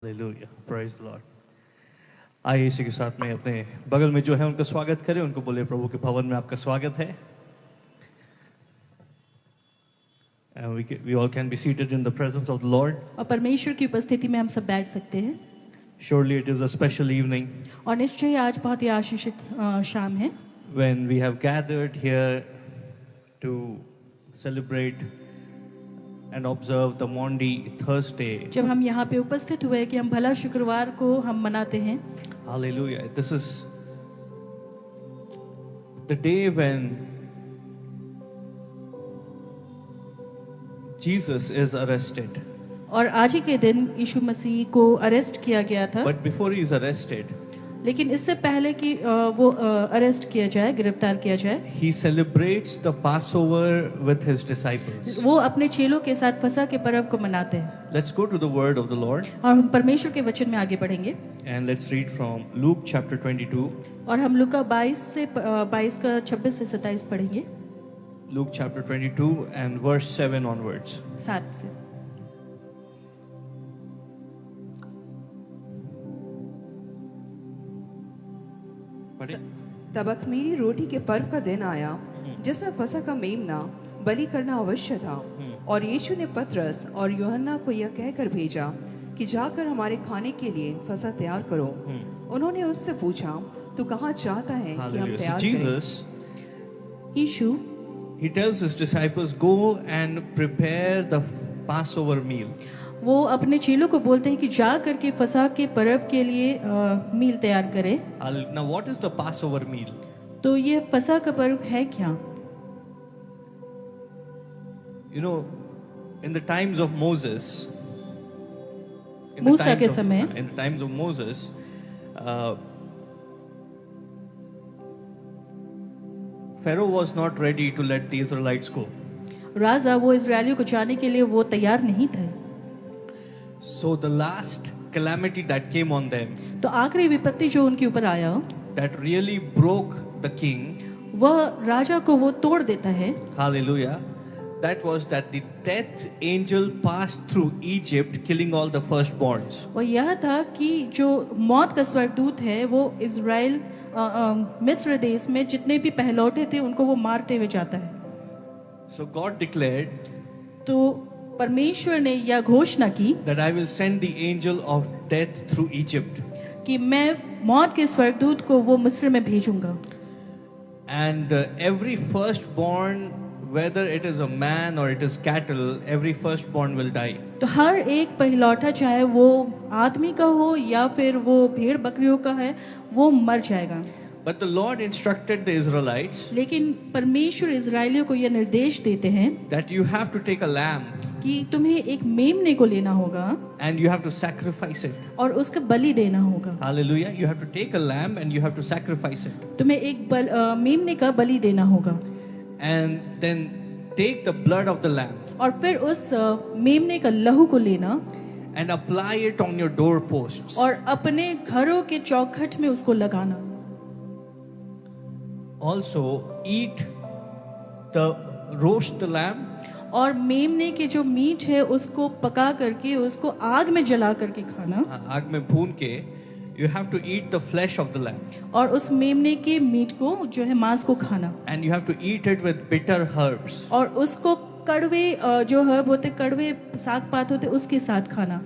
Hallelujah, praise the Lord. आइए इसी के साथ में अपने बगल में जो है उनका स्वागत करें, उनको बोले प्रभु के भवन में आपका स्वागत है। And we all can be seated in the presence of the Lord. और परमेश्वर की उपस्थिति में हम सब बैठ सकते हैं। Surely it is a special evening और निश्चय आज बहुत ही आशीषित शाम है when we have gathered here to celebrate and observe the Maundy Thursday. जब हम यहाँ पे उपस्थित हुए कि हम भला शुक्रवार को हम मनाते हैं। Hallelujah. This is the day when Jesus is arrested. और आज ही के दिन यीशु मसीह को अरेस्ट किया गया था। But before he is arrested, लेकिन इससे पहले कि वो अरेस्ट किया जाए, गिरफ्तार किया जाए, he celebrates the Passover with his disciples. वो अपने चेलों के साथ फसह के पर्व को मनाते हैं। Let's go to the word of the Lord और हम परमेश्वर के वचन में आगे बढ़ेंगे। and let's read from Luke chapter 22. और हम लूका 22 का 26 से 27 पढ़ेंगे। Luke chapter 22 and verse 7 onwards. 7 से। पढ़े? तब अख़मीरी रोटी के पर्व का दिन आया जिसमें फसह का मेमना बलि करना अवश्य था। और यीशु ने पतरस और यूहन्ना को यह कहकर भेजा कि जाकर हमारे खाने के लिए फसह तैयार करो। उन्होंने उससे पूछा, तू कहाँ चाहता है कि हम Hallelujah. So तैयार करें? Jesus, Yeshu he tells his disciples, go and prepare the Passover meal. वो अपने चेलों को बोलते हैं कि जा करके फसह के पर्व के लिए मील तैयार करें। Now what is the Passover meal? तो ये फसह का पर्व है क्या? You know, in the times of Moses, मूसा के समय, in the times of Moses, Pharaoh was not ready to let the Israelites go. राजा वो इजरायलियों को जाने के लिए वो तैयार नहीं थे। So the last calamity that came on them, तो आखिरी विपत्ति जो उनके ऊपर आया, that really broke the king, वह राजा को वो तोड़ देता है। hallelujah, that was that the death angel passed through Egypt, killing all the firstborns. और यह था कि जो मौत का स्वर्गदूत है वो इजराइल मिस्र देश में जितने भी पहलौठे थे उनको वो मारते हुए जाता है। So God declared तो परमेश्वर ने यह घोषणा की that I will send the angel of death through Egypt. कि मैं मौत के स्वर्गदूत को वो मिस्र में भेजूंगा। And every firstborn, whether it is a man or it is cattle, every firstborn will die. तो हर एक पहलौठा चाहे वो आदमी का हो या फिर वो भेड़ बकरियों का है वो मर जाएगा। But the Lord instructed the Israelites लेकिन परमेश्वर इजरायलियों को यह निर्देश देते हैं that you have to take a lamb कि तुम्हें एक मेमने को लेना होगा and you have to sacrifice it. और उसका बलि देना होगा। Hallelujah. You have to take a lamb and you have to sacrifice it. तुम्हें एक मेमने का बलि देना होगा And then take the blood of the lamb और फिर उस मेमने का लहू को लेना and apply it on your doorposts. और अपने घरों के चौखट में उसको लगाना। Also eat roast the lamb और मेमने के जो मीट है उसको पका करके उसको आग में जला करके खाना आग में भून के you have to eat the flesh of the lamb और उस मेमने के मीट को जो है मांस को खाना and you have to eat it with bitter herbs. और उसको कड़वे जो हर्ब होते कड़वे साग पात होते उसके साथ खाना।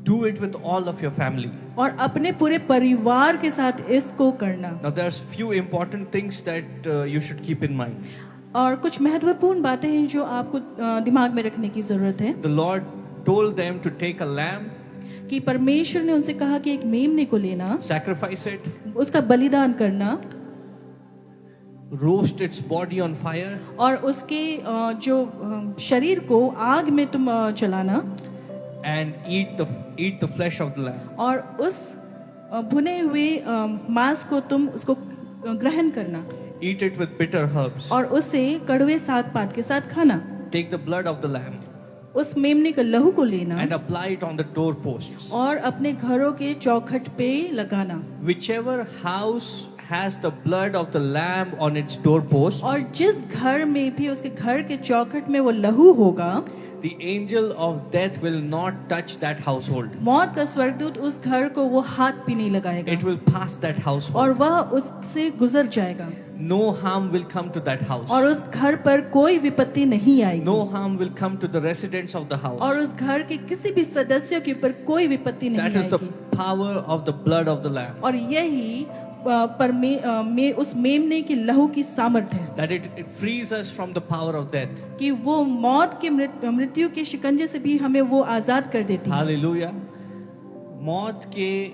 Do it with all of your family. और अपने पूरे परिवार के साथ इसको करना। Now there's few important things that you should keep in mind. और कुछ महत्वपूर्ण बातें हैं जो आपको दिमाग में रखने की जरूरत है। The Lord told them to take a lamb, कि परमेश्वर ने उनसे कहा कि एक मेमने को लेना, sacrifice it, उसका बलिदान करना roast its body on fire, और उसके जो शरीर को आग में तुम जलाना and eat the flesh of the lamb. और उस भुने हुए मांस को तुम उसको ग्रहण करना Eat it with bitter herbs. और उसे कड़वे साग पात के साथ खाना। Take the blood of the lamb उस मेमने का लहू को लेना and apply it on the doorposts. और अपने घरों के चौखट पे लगाना। Whichever house has the blood of the lamb on its doorpost, और जिस घर में भी उसके घर के चौखट में वो लहू होगा, the angel of death will not touch that household. मौत का स्वर्गदूत उस घर को वो हाथ भी नहीं लगाएगा It will pass that और household. वह उससे गुजर जाएगा No harm will come to that house. और उस घर पर कोई विपत्ति नहीं आएगी No harm will come to the residents of the house. और उस घर के किसी भी सदस्य के ऊपर कोई विपत्ति नहीं That is the आएगी। power of the blood of the lamb. और यही उस मेमने की लहू की सामर्थ्य है That it frees us from the power of death. कि वो मौत के मृत्यु के शिकंजे से भी हमें वो आजाद कर देती है। Hallelujah. मौत के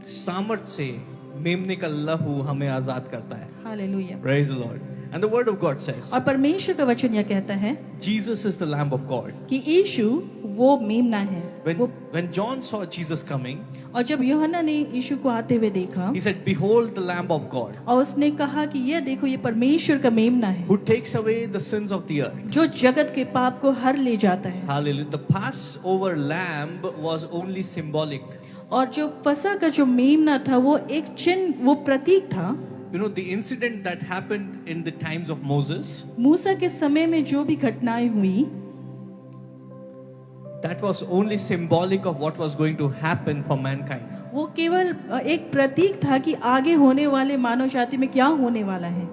सामर्थ से मेमने का लहू हमें आजाद करता है. Hallelujah. Praise the Lord. And the word of God says, और परमेश्वर का वचन यह कहता है Jesus is the Lamb of God. कि यीशु वो मेमना है। When John saw Jesus coming, और जब यूहन्ना ने यीशु को आते हुए देखा he said, "Behold the Lamb of God, और उसने कहा कि ये देखो ये परमेश्वर का मेमना है who takes away the sins of the earth." जो जगत के पाप को हर ले जाता है। Hallelujah. The Passover lamb was only symbolic. और जो फसह का जो मेमना था वो एक चिन्ह, वो प्रतीक था। You know, the incident that happened in the times of Moses, मूसा के समय में जो भी घटनाएं हुई that was only symbolic of what was going to happen for mankind. वो केवल एक प्रतीक था कि आगे होने वाले मानव जाति में क्या होने वाला है।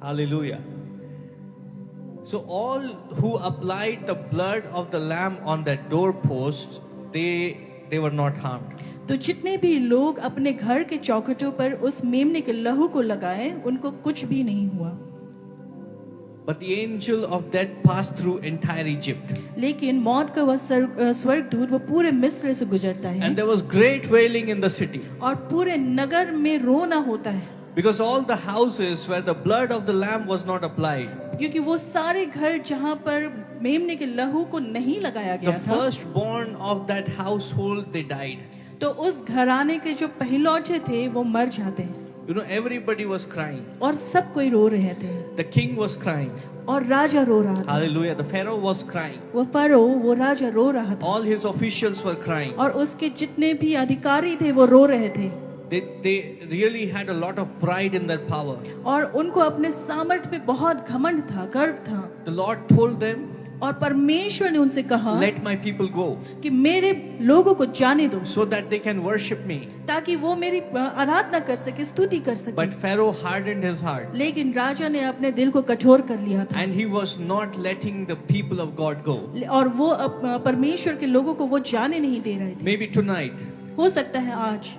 Hallelujah. So all who applied the blood of the lamb on that doorpost, they were not harmed. तो जितने भी लोग अपने घर के चौखटों पर उस मेमने के लहू को लगाए उनको कुछ भी नहीं हुआ। But the angel of death passed through entire Egypt. लेकिन मौत का वह स्वर्गदूत वो पूरे मिस्र से गुजरता है And there was great wailing in the city. और पूरे नगर में रोना होता है Because all the houses where the blood of the lamb was not applied, क्योंकि वो सारे घर जहाँ पर मेमने के लहू को नहीं लगाया the गया था, firstborn of that household, they died. तो उस घराने के जो पहलौठे थे वो मर जाते हैं You know, everybody was crying. और सब कोई रो रहे थे The king was crying. और राजा रो रहा था। Hallelujah. The Pharaoh was crying. वो फरो वो राजा रो रहा था All his officials were crying. और उसके जितने भी अधिकारी थे वो रो रहे थे They really had a lot of pride in their power. और उनको अपने सामर्थ्य पे बहुत घमंड था, गर्व था। The Lord told them, और परमेश्वर ने उनसे कहा "Let my people go कि मेरे लोगों को जाने दो so that they can worship me." ताकि वो मेरी आराधना कर सके, स्तुति कर सके। But Pharaoh hardened his heart. लेकिन राजा ने अपने दिल को कठोर कर लिया था And he was not letting the people of God go. और वो परमेश्वर के लोगों को वो जाने नहीं दे रहे थे। Maybe tonight, हो सकता है आज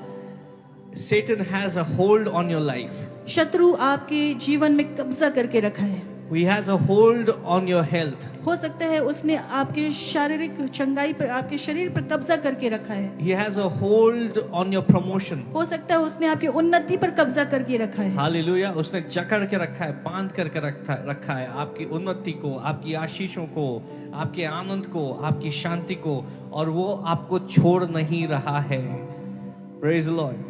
Satan has a hold on your life. शत्रु आपके जीवन में कब्जा करके रखा है। He has a hold on your health. हो सकता है उसने आपके शारीरिक चंगाई पर, आपके शरीर पर कब्जा करके रखा है। He has a hold on your promotion. हो सकता है उसने आपकी उन्नति पर कब्जा करके रखा है। Hallelujah. उसने जकड़ के रखा है, बांध करके रखा है आपकी उन्नति को, आपकी आशीषों को, आपके आनंद को, आपकी शांति को, और वो आपको छोड़ नहीं रहा है. Praise the Lord.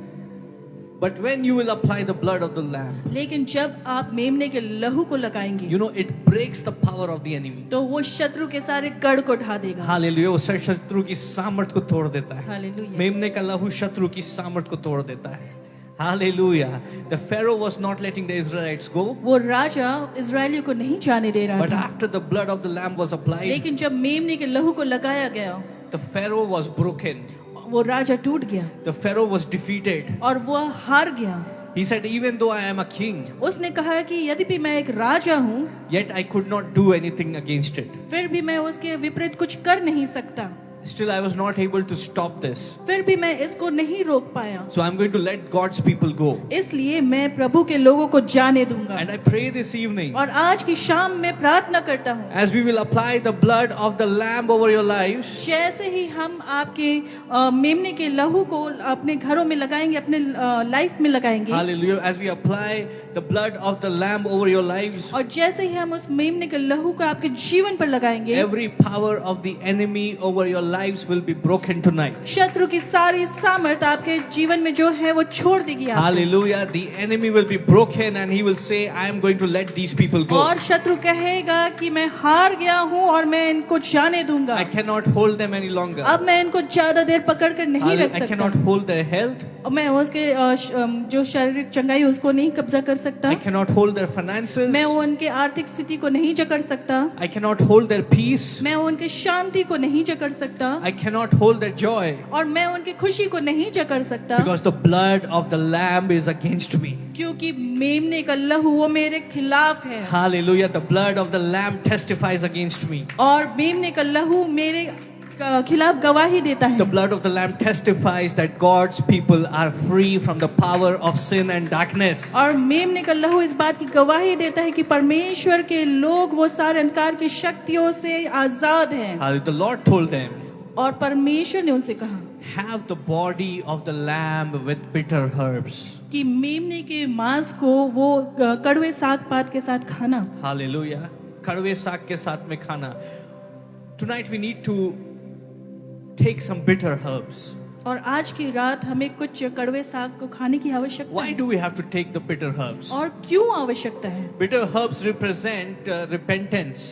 But when you will apply the blood of the lamb, लेकिन जब आप मेमने के लहू को लगाएंगे you know, it breaks the power of the enemy. तो वो शत्रु के सारे गढ़ को ढा देगा। Hallelujah. वो शत्रु की सामर्थ को तोड़ देता है. हालेलुया। मेमने का लहू शत्रु की सामर्थ को तोड़ देता है. Hallelujah. The Pharaoh was not letting the Israelites go. वो राजा इजरायलियों को नहीं जाने दे रहा But था, after the blood of the lamb was applied, लेकिन जब मेमने के लहू को लगाया गया the Pharaoh was broken. वो राजा टूट गया The Pharaoh was defeated. और वो हार गया। He said, "Even though I am a king, उसने कहा कि यद्यपि मैं एक राजा हूँ yet I could not do anything against it. फिर भी मैं उसके विपरीत कुछ कर नहीं सकता, Still, I was not able to stop this. फिर भी मैं इसको नहीं रोक पाया, So I'm going to let God's people go. इसलिए मैं प्रभु के लोगों को जाने दूंगा। And I pray this evening, और आज की शाम में प्रार्थना करता हूँ as we will apply the blood of the lamb over your lives, जैसे ही हम आपके मेमने के लहू को अपने घरों में लगाएंगे, अपने लाइफ में लगाएंगे, hallelujah, as we apply the blood of the Lamb over your lives, और जैसे ही हम उस मेमने के लहू को आपके जीवन पर लगाएंगे, every power of the enemy over your lives will be broken tonight. शत्रु की सारी सामर्थ आपके जीवन में जो है वो छोड़ देगी आपको। Hallelujah. The enemy will be broken and he will say, I am going to let these people go. और शत्रु कहेगा कि मैं हार गया हूँ और मैं इनको जाने दूंगा। I cannot hold them any longer. अब मैं इनको ज्यादा देर पकड़ कर नहीं रख I सकता। cannot hold their health. मैं उसके जो शारीरिक चंगाई उसको नहीं कब्जा कर सकता। I cannot hold their finances. मैं उनके आर्थिक स्थिति को नहीं जकड़ सकता। I cannot hold their peace. मैं उनके शांति को नहीं जकड़ सकता। I cannot hold their joy. और मैं उनकी खुशी को नहीं जकड़ सकता। Because the blood of the Lamb is against me. क्योंकि मेमने का लहू वो मेरे खिलाफ है। Hallelujah. The blood of the Lamb testifies against me. और मेमने का लहू मेरे खिलाफ गवाही देता है। The blood of the Lamb testifies that God's people are free from the power of sin and darkness. और मेमने का लहू इस बात की गवाही देता है कि परमेश्वर के लोग वो सारे अंधकार की शक्तियों से आजाद हैं। Hallelujah. The Lord told them, और परमेश्वर ने उनसे कहा, have the body of the lamb with bitter herbs. कि मेमने के मांस को वो कड़वे साग पात के साथ खाना। Hallelujah. कड़वे साग के साथ में खाना. Tonight we need to take some bitter herbs. और आज की रात हमें कुछ कड़वे साग को खाने की आवश्यकता Why है। do we have to take the bitter herbs? और क्यों आवश्यकता है? Bitter herbs represent repentance.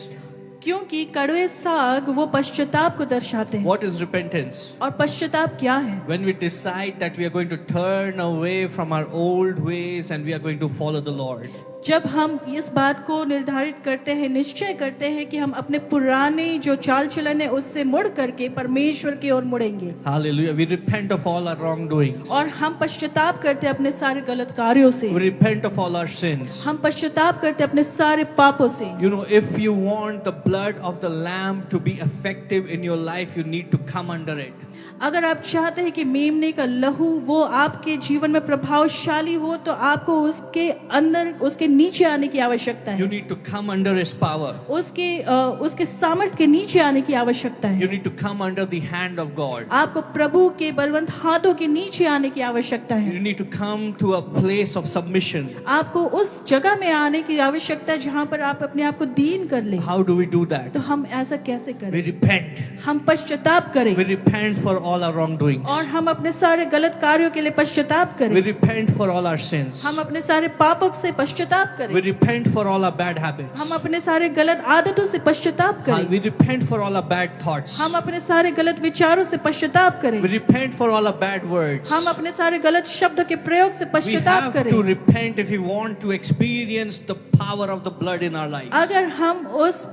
क्योंकि कड़वे साग वो पश्चाताप को दर्शाते हैं। What is repentance? और पश्चाताप क्या है? When we decide that we are going to turn away from our old ways and we are going to follow the Lord. जब हम इस बात को निर्धारित करते हैं, निश्चय करते हैं कि हम अपने पुराने जो चाल चलन है उससे मुड़ करके परमेश्वर की ओर मुड़ेंगे। Hallelujah. We repent of all our wrongdoings. और हम पश्चाताप करते हैं अपने सारे गलत कार्यों से। We repent of all our sins. हम पश्चाताप करते हैं अपने सारे पापों से। You know, if you want the blood of the Lamb to be effective in your life, you need to come under it. अगर आप चाहते हैं कि मेमने का लहू वो आपके जीवन में प्रभावशाली हो, तो आपको उसके अंदर उसके नीचे आने की आवश्यकता You है। need to come under His power. उसके सामर्थ्य के नीचे आने की आवश्यकता You है। need to come under the hand of God. आपको प्रभु के बलवंत हाथों के नीचे आने की आवश्यकता You है। need to come to a place of submission. आपको उस जगह में आने की आवश्यकता है जहाँ पर आप अपने आप को दीन कर लें। How do we do that? तो हम ऐसा कैसे We करें? repent. हम पश्चाताप करें We repent for all our wrongdoings. और हम अपने सारे गलत कार्यों के लिए पश्चाताप We करें। repent for all our sins. हम अपने सारे पापों से पश्चाताप We करें। repent for all our bad habits. हम अपने सारे गलत आदतों से पश्चाताप करें। We repent for all our bad thoughts. हम अपने सारे गलत विचारों से पश्चाताप करें। We repent for all our bad words. हम अपने सारे गलत शब्द के प्रयोग से We पश्चाताप have करें। to repent if we want to experience the power of the blood in our lives. अगर हम उस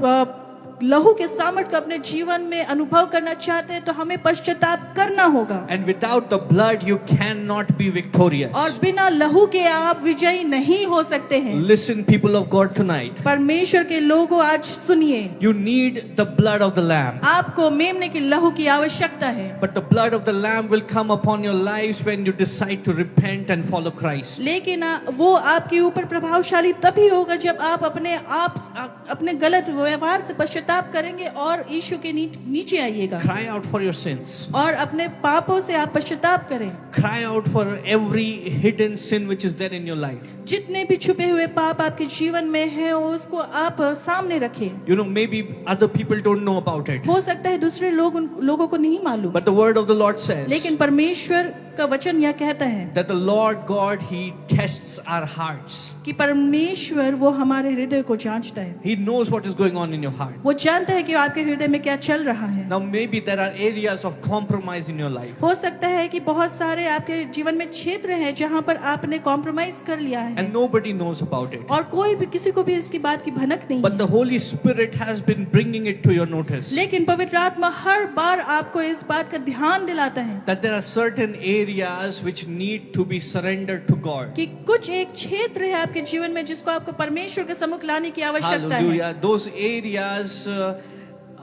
लहू के सामर्थ को अपने जीवन में अनुभव करना चाहते हैं तो हमें पश्चाताप करना होगा। And without the blood, you cannot be victorious. और बिना लहू के आप विजयी नहीं हो सकते हैं। Listen, people of God, tonight. परमेश्वर के लोगों आज सुनिए, You need the blood of the Lamb. आपको मेमने की लहू की आवश्यकता है। But the blood of the Lamb will come upon your lives when you decide to repent and follow Christ. लेकिन वो आपके ऊपर प्रभावशाली तभी होगा जब आप अपने गलत व्यवहार से पश्चाताप करेंगे और यीशु के नीचे आइएगा। Cry out for your sins. और अपने पापों से आप पश्चाताप करें। Cry out for every hidden sin which is there in your life. जितने भी छुपे हुए पाप आपके जीवन में हैं उसको आप सामने रखें। You know, maybe other people don't know about it. हो सकता है दूसरे लोग उन लोगों को नहीं मालूम, But the word of the Lord says लेकिन परमेश्वर का वचन यह कहता है that the Lord God, He tests our hearts. कि परमेश्वर वो हमारे हृदय को जांचता है। He knows what is going on in your heart. वो जानता है कि आपके हृदय में क्या चल रहा है। Now maybe there are areas of compromise in your life. हो सकता है कि बहुत सारे आपके जीवन में क्षेत्र हैं जहाँ पर आपने कॉम्प्रोमाइज कर लिया है And nobody knows about it. और कोई भी किसी को भी इसकी बात की भनक नहीं But the है। Holy Spirit has been bringing it to your notice. लेकिन पवित्र आत्मा हर बार आपको इस बात का ध्यान दिलाता है That there are certain areas which need to be surrendered to God. कि कुछ एक क्षेत्र है आपके जीवन में जिसको आपको परमेश्वर के सम्मुख लाने की आवश्यकता है। Hallelujah. Those areas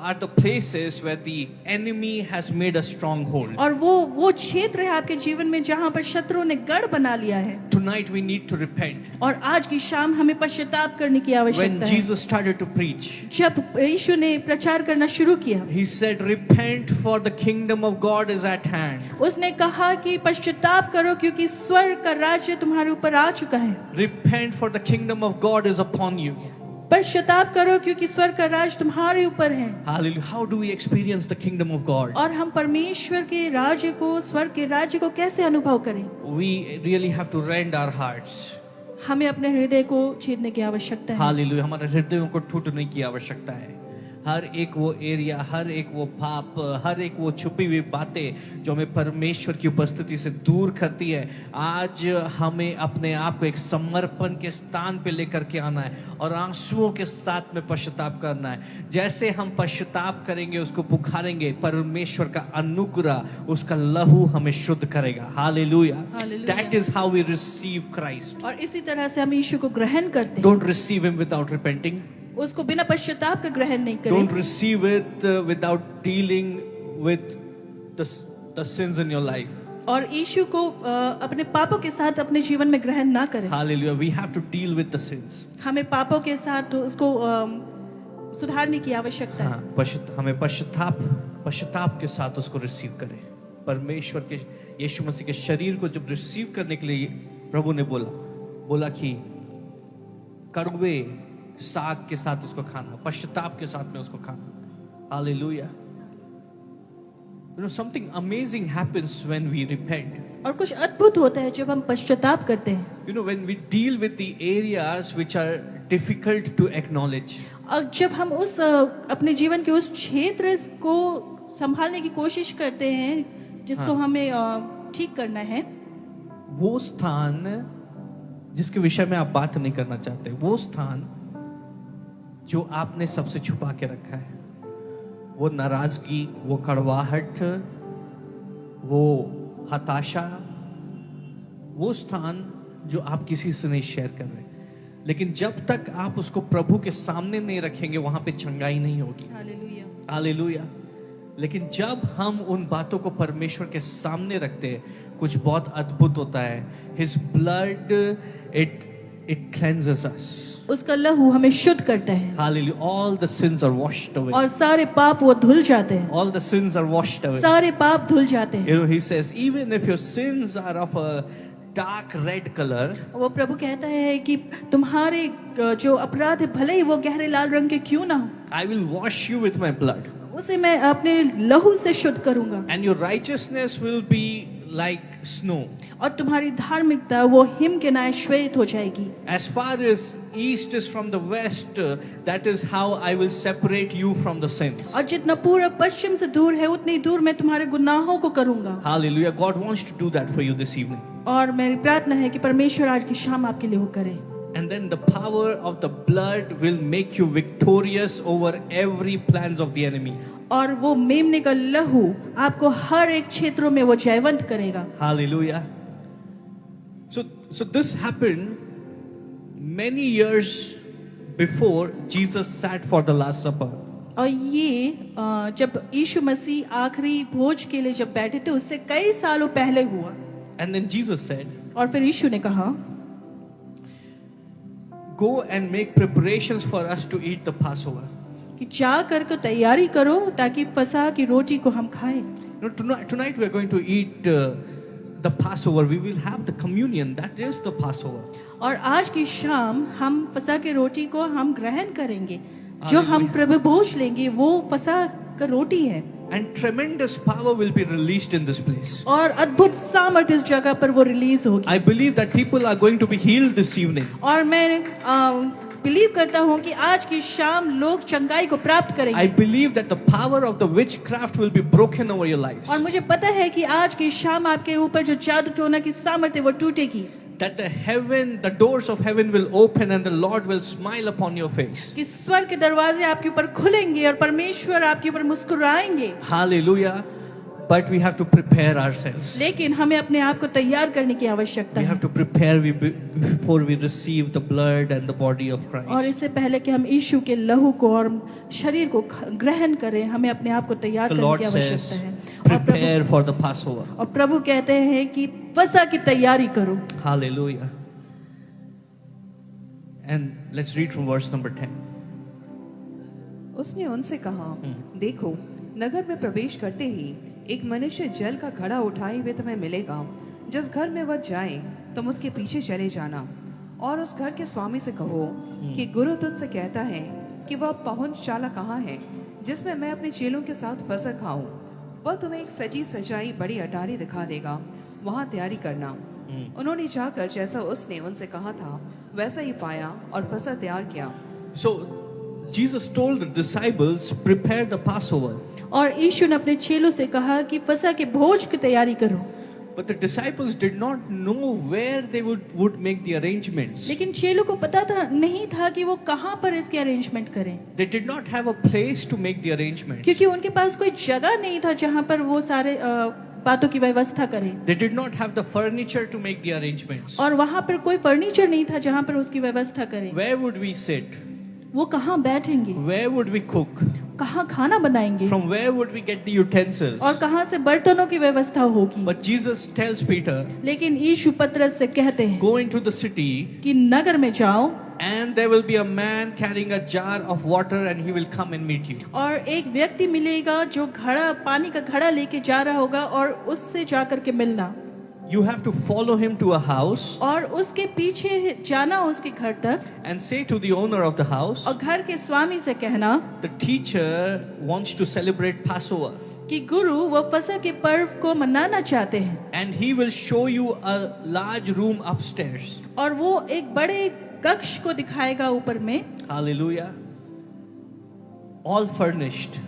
are the places where the enemy has made a stronghold. और वो क्षेत्र है आपके जीवन में जहाँ पर शत्रु ने गढ़ बना लिया है। Tonight we need to repent. और आज की शाम हमें पश्चाताप करने की When आवश्यकता है। Jesus started to preach, जब यीशु ने प्रचार करना शुरू किया, he said, repent for the kingdom of God is at hand. उसने कहा कि पश्चाताप करो क्योंकि स्वर्ग का राज्य तुम्हारे ऊपर आ चुका है। Repent for the kingdom of God is upon you. पश्चाताप करो क्योंकि स्वर्ग का राज तुम्हारे ऊपर है। Hallelujah. How do we experience the kingdom of God? और हम परमेश्वर के राज्य को, स्वर्ग के राज्य को कैसे अनुभव करें? We really have to rend our hearts. हमें अपने हृदय को छेदने की आवश्यकता है। Hallelujah. हमारे हृदयों को टूटने की आवश्यकता है। हर एक वो एरिया, हर एक वो पाप, हर एक वो छुपी हुई बातें जो हमें परमेश्वर की उपस्थिति से दूर करती है, आज हमें अपने आप को एक समर्पण के स्थान पे लेकर के आना है और आंसुओं के साथ में पश्चाताप करना है। जैसे हम पश्चाताप करेंगे, उसको पुकारेंगे, परमेश्वर का अनुग्रह, उसका लहू हमें शुद्ध करेगा। Hallelujah. Hallelujah. That is how we receive Christ. और इसी तरह से हम यीशु को ग्रहण करते हैं। Don't receive him without repenting. उसको बिना पश्चाताप का ग्रहण नहीं Don't करें। receive it without dealing with the sins in your life. और यीशु को अपने पापों के साथ अपने जीवन में ग्रहण ना करें। Hallelujah. We have to deal with the sins. हमें पापों के साथ उसको सुधारने की आवश्यकता है। हाँ, हमें पश्चाताप के साथ उसको रिसीव करें। परमेश्वर के यीशु मसीह के शरीर को जब रिसीव करने के लिए प्रभु ने बोला कि कड़वे साग के साथ उसको खाना, पश्चाताप के साथ में उसको खाना। Hallelujah. You know, something amazing happens when we repent. और कुछ अद्भुत होता है जब हम पश्चाताप करते हैं। You know, when we deal with the areas which are difficult to acknowledge. और जब हम उस अपने जीवन के उस क्षेत्र को संभालने की कोशिश करते हैं जिसको हमें ठीक करना है, वो स्थान जिसके विषय में आप बात नहीं करना चाहते, वो स्थान जो आपने सबसे छुपा के रखा है, वो नाराजगी, वो कड़वाहट, वो हताशा, वो स्थान जो आप किसी से नहीं शेयर कर रहे, लेकिन जब तक आप उसको प्रभु के सामने नहीं रखेंगे वहां पे चंगाई नहीं होगी। हालेलुया। हालेलुया। लेकिन जब हम उन बातों को परमेश्वर के सामने रखते हैं, कुछ बहुत अद्भुत होता है। His blood it cleanses us. उसका लहू हमें शुद्ध करता है। Hallelujah. All the sins are washed away. और सारे पाप वो धुल जाते हैं। All the sins are washed away. सारे पाप धुल जाते हैं। You know, he says, even if your sins are of a dark red color, वो प्रभु कहता है कि तुम्हारे जो अपराध है भले ही वो गहरे लाल रंग के क्यों ना हो, I will wash you with my blood. उसे मैं अपने लहू से शुद्ध करूंगा। And your righteousness will be like snow. और तुम्हारी धार्मिकता वो हिम के नाय श्वेत हो जाएगी। As far as east is from the west, that is how I will separate you from the sins. और जितना पूरब पश्चिम से दूर है उतनी दूर मैं तुम्हारे गुनाहों को करूंगा। Hallelujah. God wants to do that for you this evening. और मेरी प्रार्थना है कि परमेश्वर आज की शाम आपके लिए वो करे। And then the power of the blood will make you victorious over every plans of the enemy. और वो मेमने का लहू आपको हर एक क्षेत्रों में वो जयवंत करेगा। Hallelujah. So this happened many years before Jesus sat for the Last Supper. और ये जब यीशु मसीह आखिरी भोज के लिए जब बैठे थे उससे कई सालों पहले हुआ। And then Jesus said, और फिर यीशु ने कहा, go and make preparations for us to eat the Passover. कि जा कर के तैयारी करो ताकि फसह की रोटी को हम खाएं। You know, tonight we are going to eat the Passover. We will have the communion. That is the Passover. और आज की शाम हम फसह की रोटी को हम ग्रहण करेंगे। जो हम प्रभु भोज लेंगे वो फसह का रोटी है। And tremendous power will be released in this place. और अद्भुत सामर्थ्य इस जगह पर वो रिलीज होगी। I believe that people are going to be healed this evening. और मैं बिलीव करता हूँ कि आज की शाम लोग चंगाई को प्राप्त I करेंगे। believe that the power of the witchcraft will be broken over your lives. और मुझे पता है कि आज की शाम आपके ऊपर जो जादू टोना की सामर्थ्य वो टूटेगी। That the doors of heaven will open and the Lord will smile upon your face. कि स्वर्ग के दरवाजे आपके ऊपर खुलेंगे और परमेश्वर आपके ऊपर मुस्कुराएंगे। Hallelujah. But we have to prepare ourselves. लेकिन हमें अपने आप को तैयार करने की आवश्यकता We है, have to prepare before we receive the blood and the body of और Christ. इससे पहले कि हम यीशु के लहू को और शरीर को ग्रहण करें, हमें अपने आप को तैयार The करने Lord की says, आवश्यकता है। और prepare for the Passover. प्रभु कहते हैं कि फसह की तैयारी करो। Hallelujah. And let's read from verse number 10. उसने उनसे कहा, देखो, नगर में प्रवेश करते ही एक मनुष्य जल का घड़ा उठाए हुए तुम्हें मिलेगा। जिस घर में वह जाए तुम उसके पीछे चले जाना, और उस घर के स्वामी से कहो कि गुरु तुझसे कहता है कि वह पहुंचशाला कहाँ है, जिसमें मैं अपने चेलों के साथ फसह खाऊं। वह तुम्हें एक सजी सजाई बड़ी अटारी दिखा देगा, वहां तैयारी करना। उन्होंने जाकर जैसा उसने उनसे कहा था वैसा ही पाया और फसह तैयार किया। So Jesus told the disciples, prepare the Passover. और यीशु ने अपने चेलों से कहा कि फसह के भोज की तैयारी करो। But the disciples did not know where they would make the arrangements. लेकिन चेलों को पता नहीं था कि वो कहाँ पर इसके अरेंजमेंट करें, They did not have a place to make the arrangements. क्योंकि उनके पास कोई जगह नहीं था जहाँ पर वो सारे बातों की व्यवस्था करें, They did not have the furniture to make the arrangements. और वहाँ पर कोई फर्नीचर नहीं था जहाँ पर उसकी व्यवस्था करें। Where would we sit? वो कहाँ बैठेंगे, Where would we cook? कहाँ खाना बनाएंगे, From where would we get the utensils? और कहाँ से बर्तनों की व्यवस्था होगी। But Jesus tells Peter, लेकिन यीशु पतरस से कहते हैं go into the city कि नगर में जाओ, and there will be a man carrying a jar of water and he will come and meet you. और एक व्यक्ति मिलेगा जो घड़ा, पानी का घड़ा लेके जा रहा होगा, और उससे जाकर के मिलना। You have to follow him to a house और उसके पीछे जाना उसके घर तक, and say to the owner of the house, और घर के स्वामी से कहना the teacher wants to celebrate Passover कि गुरु वो फसह के पर्व को मनाना चाहते हैं, and he will show you a large room upstairs. और वो एक बड़े कक्ष को दिखाएगा ऊपर में, Hallelujah. All furnished.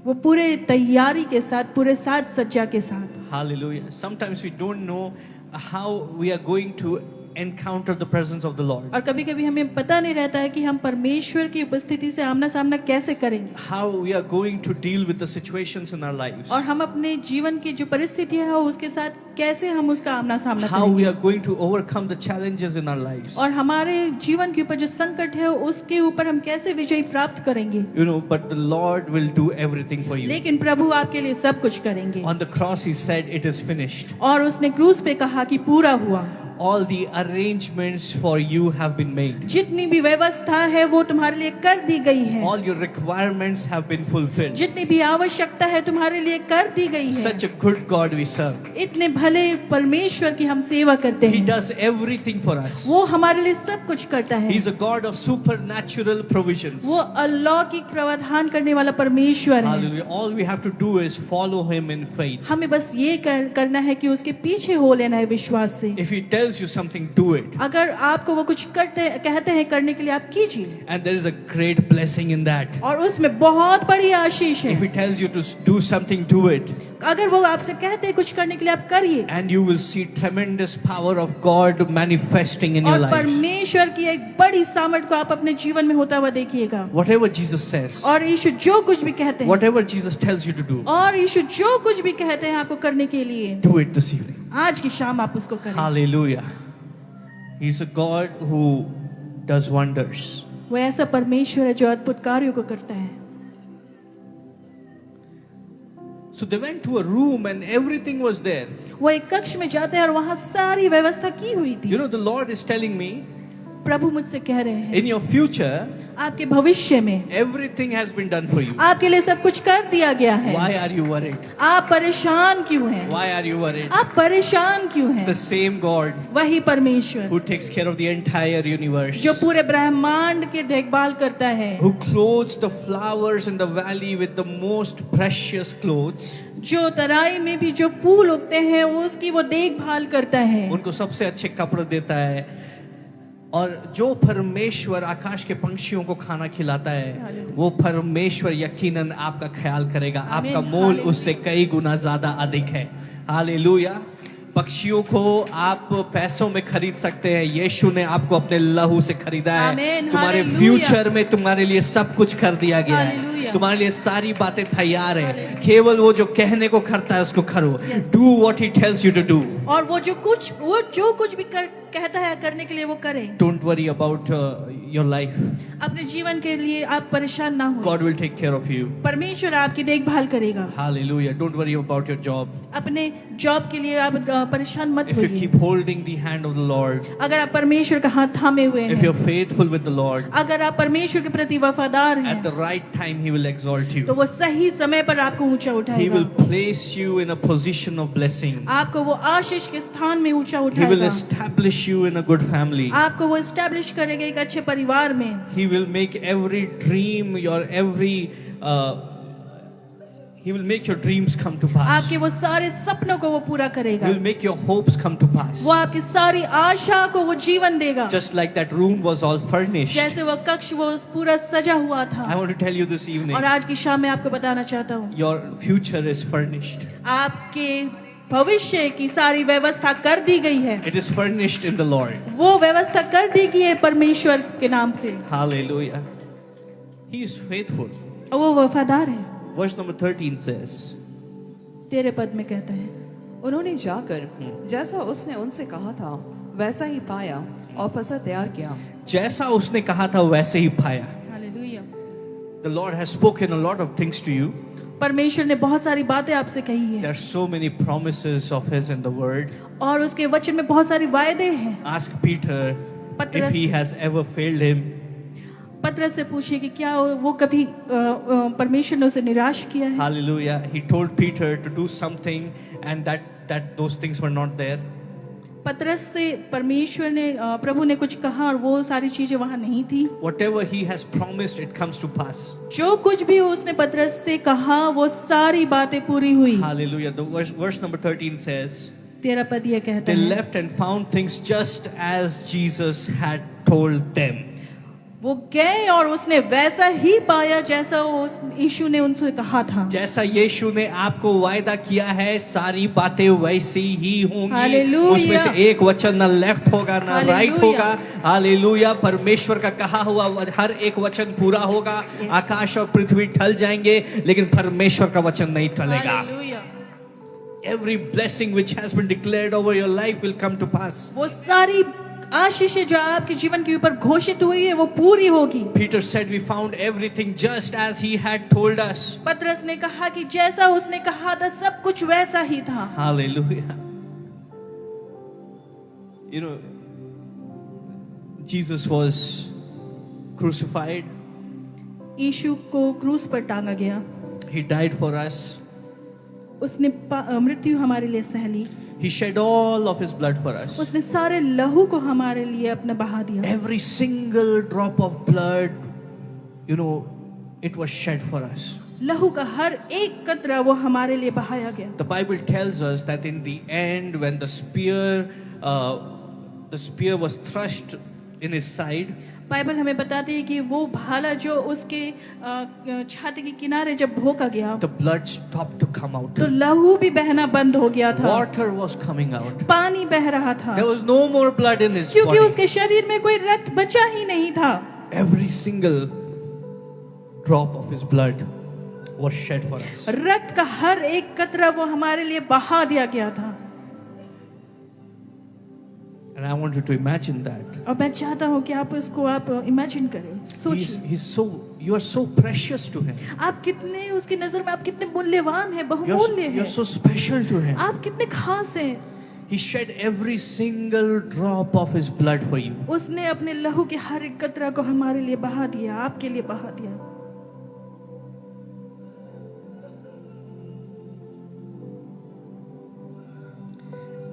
वो पूरे तैयारी के साथ, पूरे साज सज्जा के साथ। Hallelujah. Sometimes we don't know how we are going to encounter the presence of the Lord. और कभी कभी हमें पता नहीं रहता है कि हम परमेश्वर की उपस्थिति से आमना सामना कैसे करेंगे, How we are going to deal with the situations in our lives. और हम अपने जीवन की जो परिस्थितियां है उसके साथ कैसे हम उसका आमना सामना How we करेंगे, are going to overcome the challenges in our lives. और हमारे जीवन के ऊपर जो संकट है उसके ऊपर हम कैसे विजय प्राप्त करेंगे। You know, but the Lord will do everything for you. लेकिन प्रभु आपके लिए सब कुछ करेंगे। On the cross he said, it is finished. और उसने क्रूस पे कहा कि पूरा हुआ। All the arrangements for you have been made. जितनी भी व्यवस्था है वो तुम्हारे लिए कर दी गई है, All your requirements have been fulfilled. जितनी भी आवश्यकता है तुम्हारे लिए कर दी गई है। Such a good God we serve. इतने भले परमेश्वर की हम सेवा करते He हैं, does everything for us. वो हमारे लिए सब कुछ करता है। He's a God of supernatural provisions. वो अलौकिक प्रावधान करने वाला परमेश्वर है। Hallelujah. All we have to do is follow him in faith. हमें बस ये करना है कि उसके पीछे हो लेना है विश्वास से। If he tells you something, do it. अगर आपको वो कुछ कहते हैं करने के लिए, आप कीजिए, And there is a great blessing in that. और उसमें बहुत बड़ी आशीष If he है। tells you to do something, do it. अगर वो आपसे कहते हैं कुछ करने के लिए, आप करिए, And you will see tremendous power of God manifesting in your और life. परमेश्वर की एक बड़ी सामर्थ को आप अपने जीवन में होता हुआ देखिएगा। Whatever Jesus says, और यीशु जो कुछ भी कहते हैं, whatever Jesus tells you to do, और यीशु जो कुछ भी कहते हैं आपको करने के लिए, do it this evening. आज की शाम आप उसको करें। Hallelujah. He's a God who does wonders. वो ऐसा परमेश्वर है जो अद्भुत कार्यों को करता है। So they went to a room and everything was there. वो एक कक्ष में जाते हैं और वहाँ सारी व्यवस्था की हुई थी। You know, the Lord is telling me, प्रभु मुझसे कह रहे हैं, in your future, आपके भविष्य में everything has been done for you. आपके लिए सब कुछ कर दिया गया है। Why are you worried? आप परेशान क्यों हैं? Why are you worried? आप परेशान क्यों हैं? The same God वही परमेश्वर who takes care of the entire universe, जो पूरे ब्रह्मांड की देखभाल करता है, who clothes the flowers in the valley with the most precious clothes, जो तराई में भी जो फूल उगते हैं उसकी वो देखभाल करता है, उनको सबसे अच्छे कपड़े देता है, और जो परमेश्वर आकाश के पंछियों को खाना खिलाता है, वो परमेश्वर यकीनन आपका ख्याल करेगा। आपका मोल उससे कई गुना ज्यादा अधिक है। हालेलुया। पक्षियों को आप पैसों में खरीद सकते हैं, यीशु ने आपको अपने लहू से खरीदा है। आमीन, तुम्हारे हालेलुया। फ्यूचर में तुम्हारे लिए सब कुछ कर दिया गया है, हालेलुया। तुम्हारे लिए सारी बातें तैयार है, केवल वो जो कहने को करता है उसको करो। Yes. Do what he tells you to do. और वो जो कुछ भी कहता है करने के लिए वो करें। Don't worry about your life, अपने जीवन के लिए आप परेशान ना हो, God will take care of you. परमेश्वर आपकी देखभाल करेगा। Hallelujah. Don't worry about your job. अपने जॉब के लिए आप परेशान मत इफ यू होइए। Keep holding the hand of the lord, अगर आप परमेश्वर का हाथ थामे हुए इफ यू हैं, are faithful with the lord, अगर आप परमेश्वर के प्रति वफादार at हैं, the right time he will exalt you. तो वो सही समय पर आपको ऊंचा He उठाएगा। will place you in a position of blessing. आपको वो आशीष के स्थान में ऊंचा He will उठाएगा। establish you in a good family. आपको वो एस्टेब्लिश करेगा एक अच्छे परिवार में। He will make every dream, he will make your dreams come to pass. आपके वो सारे सपनों को वो पूरा He करेगा। will make your hopes come to pass. वो आपकी सारी आशा को वो जीवन देगा। Just like that room was all furnished. जैसे वो कक्ष वो पूरा सजा हुआ I था। want to tell you this evening, और आज की शाम में आपको बताना चाहता हूँ, your future is furnished. आपके भविष्य की सारी व्यवस्था कर दी गई है। It is furnished in the Lord. वो व्यवस्था कर दी गई है परमेश्वर के नाम से, Hallelujah. He is faithful. और वो वफादार है। Verse number 13 says, 13 पद में कहता है, उन्होंने जाकर जैसा उसने उनसे कहा था वैसा ही पाया और फसह तैयार किया। जैसा उसने कहा था वैसे ही पाया। Hallelujah. The Lord has spoken a lot of things to you. परमेश्वर ने बहुत सारी बातें आपसे कही है, There are so many promises of His in the Word. और उसके वचन में बहुत सारी वायदे हैं। Ask Peter if पतरस he has ever failed him. पतरस से पूछिए कि क्या वो कभी परमेश्वर ने उसे निराश किया है। Hallelujah. He told Peter to do something and that those things were not there. पतरस से परमेश्वर ने प्रभु ने कुछ कहा और वो सारी चीजें वहां नहीं थी। Whatever He has promised, it comes to pass. जो कुछ भी उसने पतरस से कहा वो सारी बातें पूरी हुई। Hallelujah. The verse number 13 says, 13 पद ये कहता they है, left and found things just as Jesus had told them. वो गए और उसने वैसा ही पाया जैसा उस यीशु ने उनसे कहा था। जैसा यीशु ने आपको वायदा किया है, सारी बातें वैसी ही होंगी। हालेलुया। उसमें से एक वचन ना लेफ्ट होगा ना हालेलुया। राइट होगा। हालेलुया। परमेश्वर का कहा हुआ हर एक वचन पूरा होगा। आकाश और पृथ्वी टल जाएंगे लेकिन परमेश्वर का वचन नहीं टलेगा। Hallelujah. Every blessing which has been declared over your life will come to pass. वो सारी आशीषें जो आपके जीवन के ऊपर घोषित हुई है वो पूरी होगी। Peter said we found everything just as he had told us. पतरस ने कहा कि जैसा उसने कहा था सब कुछ वैसा ही था। Hallelujah. You know, Jesus was crucified. यीशु को क्रूस पर टांगा गया। He died for us. उसने मृत्यु हमारे लिए सह ली। He shed all of his blood for us. उसने सारे लहू को हमारे लिए अपना बहा दिया। Every single drop of blood, you know, it was shed for us. लहू का हर एक कतरा वो हमारे लिए बहाया गया। The Bible tells us that in the end, when the spear was thrust in his side, Bible हमें बताती है कि वो भाला जो उसके छाती के किनारे जब भोंका गया the blood stopped to come out. तो लहू भी बहना बंद हो गया था। Water was coming out. पानी बह रहा था There was no more blood in his क्योंकि body. उसके शरीर में कोई रक्त बचा ही नहीं था। Every single drop of his blood was shed for us. रक्त का हर एक कतरा वो हमारे लिए बहा दिया गया था। And I want you to imagine that. और मैं चाहता हूँ कि आप इसको आप इमेजिन करें, सोचिए You are so precious to him. आप कितने उसकी नजर में आप कितने मूल्यवान हैं, बहुमूल्य You're हैं, so special to him. आप कितने खास हैं। He shed every single drop of his blood for you. उसने अपने लहू के हर एक कतरा को हमारे लिए बहा दिया, आपके लिए बहा दिया।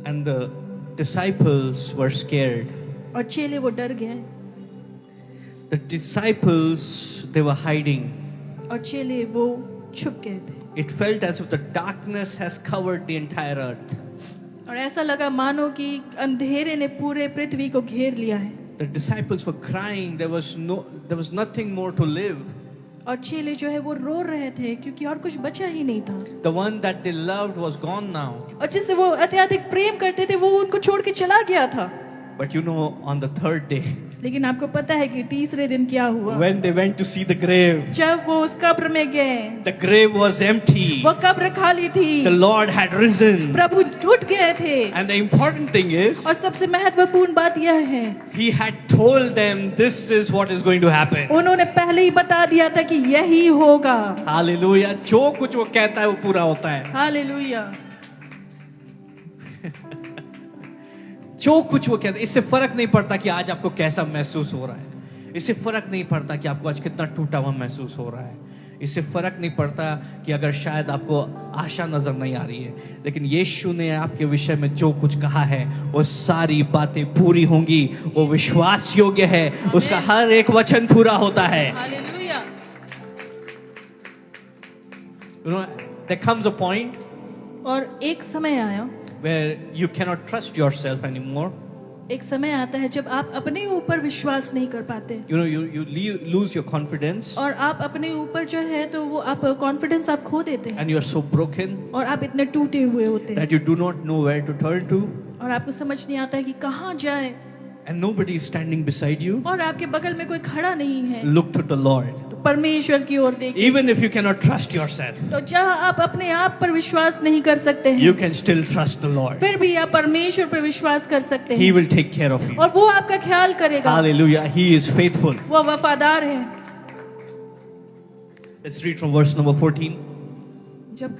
And the disciples were scared. और चेले वो डर गए, The disciples, they were hiding. और चेले वो छुप गए थे। It felt as if the darkness has covered the entire earth. और ऐसा लगा मानो कि अंधेरे ने पूरे पृथ्वी को घेर लिया है। The disciples were crying. There was nothing more to live. और चेले जो है वो रो रहे थे क्योंकि और कुछ बचा ही नहीं था। The one that they loved was gone now. और जिससे वो अत्यधिक प्रेम करते थे वो उनको छोड़ के चला गया था। But you know, on the third day, लेकिन आपको पता है कि तीसरे दिन क्या हुआ? when they went to see the grave, जब वो उस कब्र में गए, the grave was empty. वो कब्र खाली थी। The Lord had risen. प्रभु उठ गए थे। And the important thing is, और सबसे महत्वपूर्ण बात यह है, He had told them this is what is going to happen. उन्होंने पहले ही बता दिया था कि यही होगा। Hallelujah. जो कुछ वो कहता है वो पूरा होता है। हालेलुया। जो कुछ वो कहता है, इससे फर्क नहीं पड़ता कि आज आपको कैसा महसूस हो रहा है। इससे फर्क नहीं पड़ता कि आपको आज कितना टूटा हुआ महसूस हो रहा है। इससे फर्क नहीं पड़ता कि अगर शायद आपको आशा नजर नहीं आ रही है, लेकिन यीशु ने आपके विषय में जो कुछ कहा है वो सारी बातें पूरी होंगी। वो विश्वास योग्य है, उसका हर एक वचन पूरा होता है। Hallelujah. You know, there comes a point और एक समय आया, where you cannot trust yourself anymore. एक समय आता है जब आप अपने ऊपर विश्वास नहीं कर पाते। You know, you lose your confidence, और आप अपने ऊपर जो है तो वो आप कॉन्फिडेंस आप खो देते हैं। and you are so broken और आप इतने टूटे हुए होते हैं that you do not know where to turn to, और आपको समझ नहीं आता है कि कहाँ जाए, and nobody is standing beside you. और आपके बगल में कोई खड़ा नहीं है। Look to the Lord. तो परमेश्वर की ओर देखिए। Even if you cannot trust yourself, तो जहाँ आप अपने आप पर विश्वास नहीं कर सकते हैं, you can still trust the Lord. फिर भी आप परमेश्वर पर विश्वास कर सकते He हैं will take care of you. और वो आपका ख्याल करेगा। Hallelujah. He is faithful. वो वफादार है। Let's read from verse number 14. जब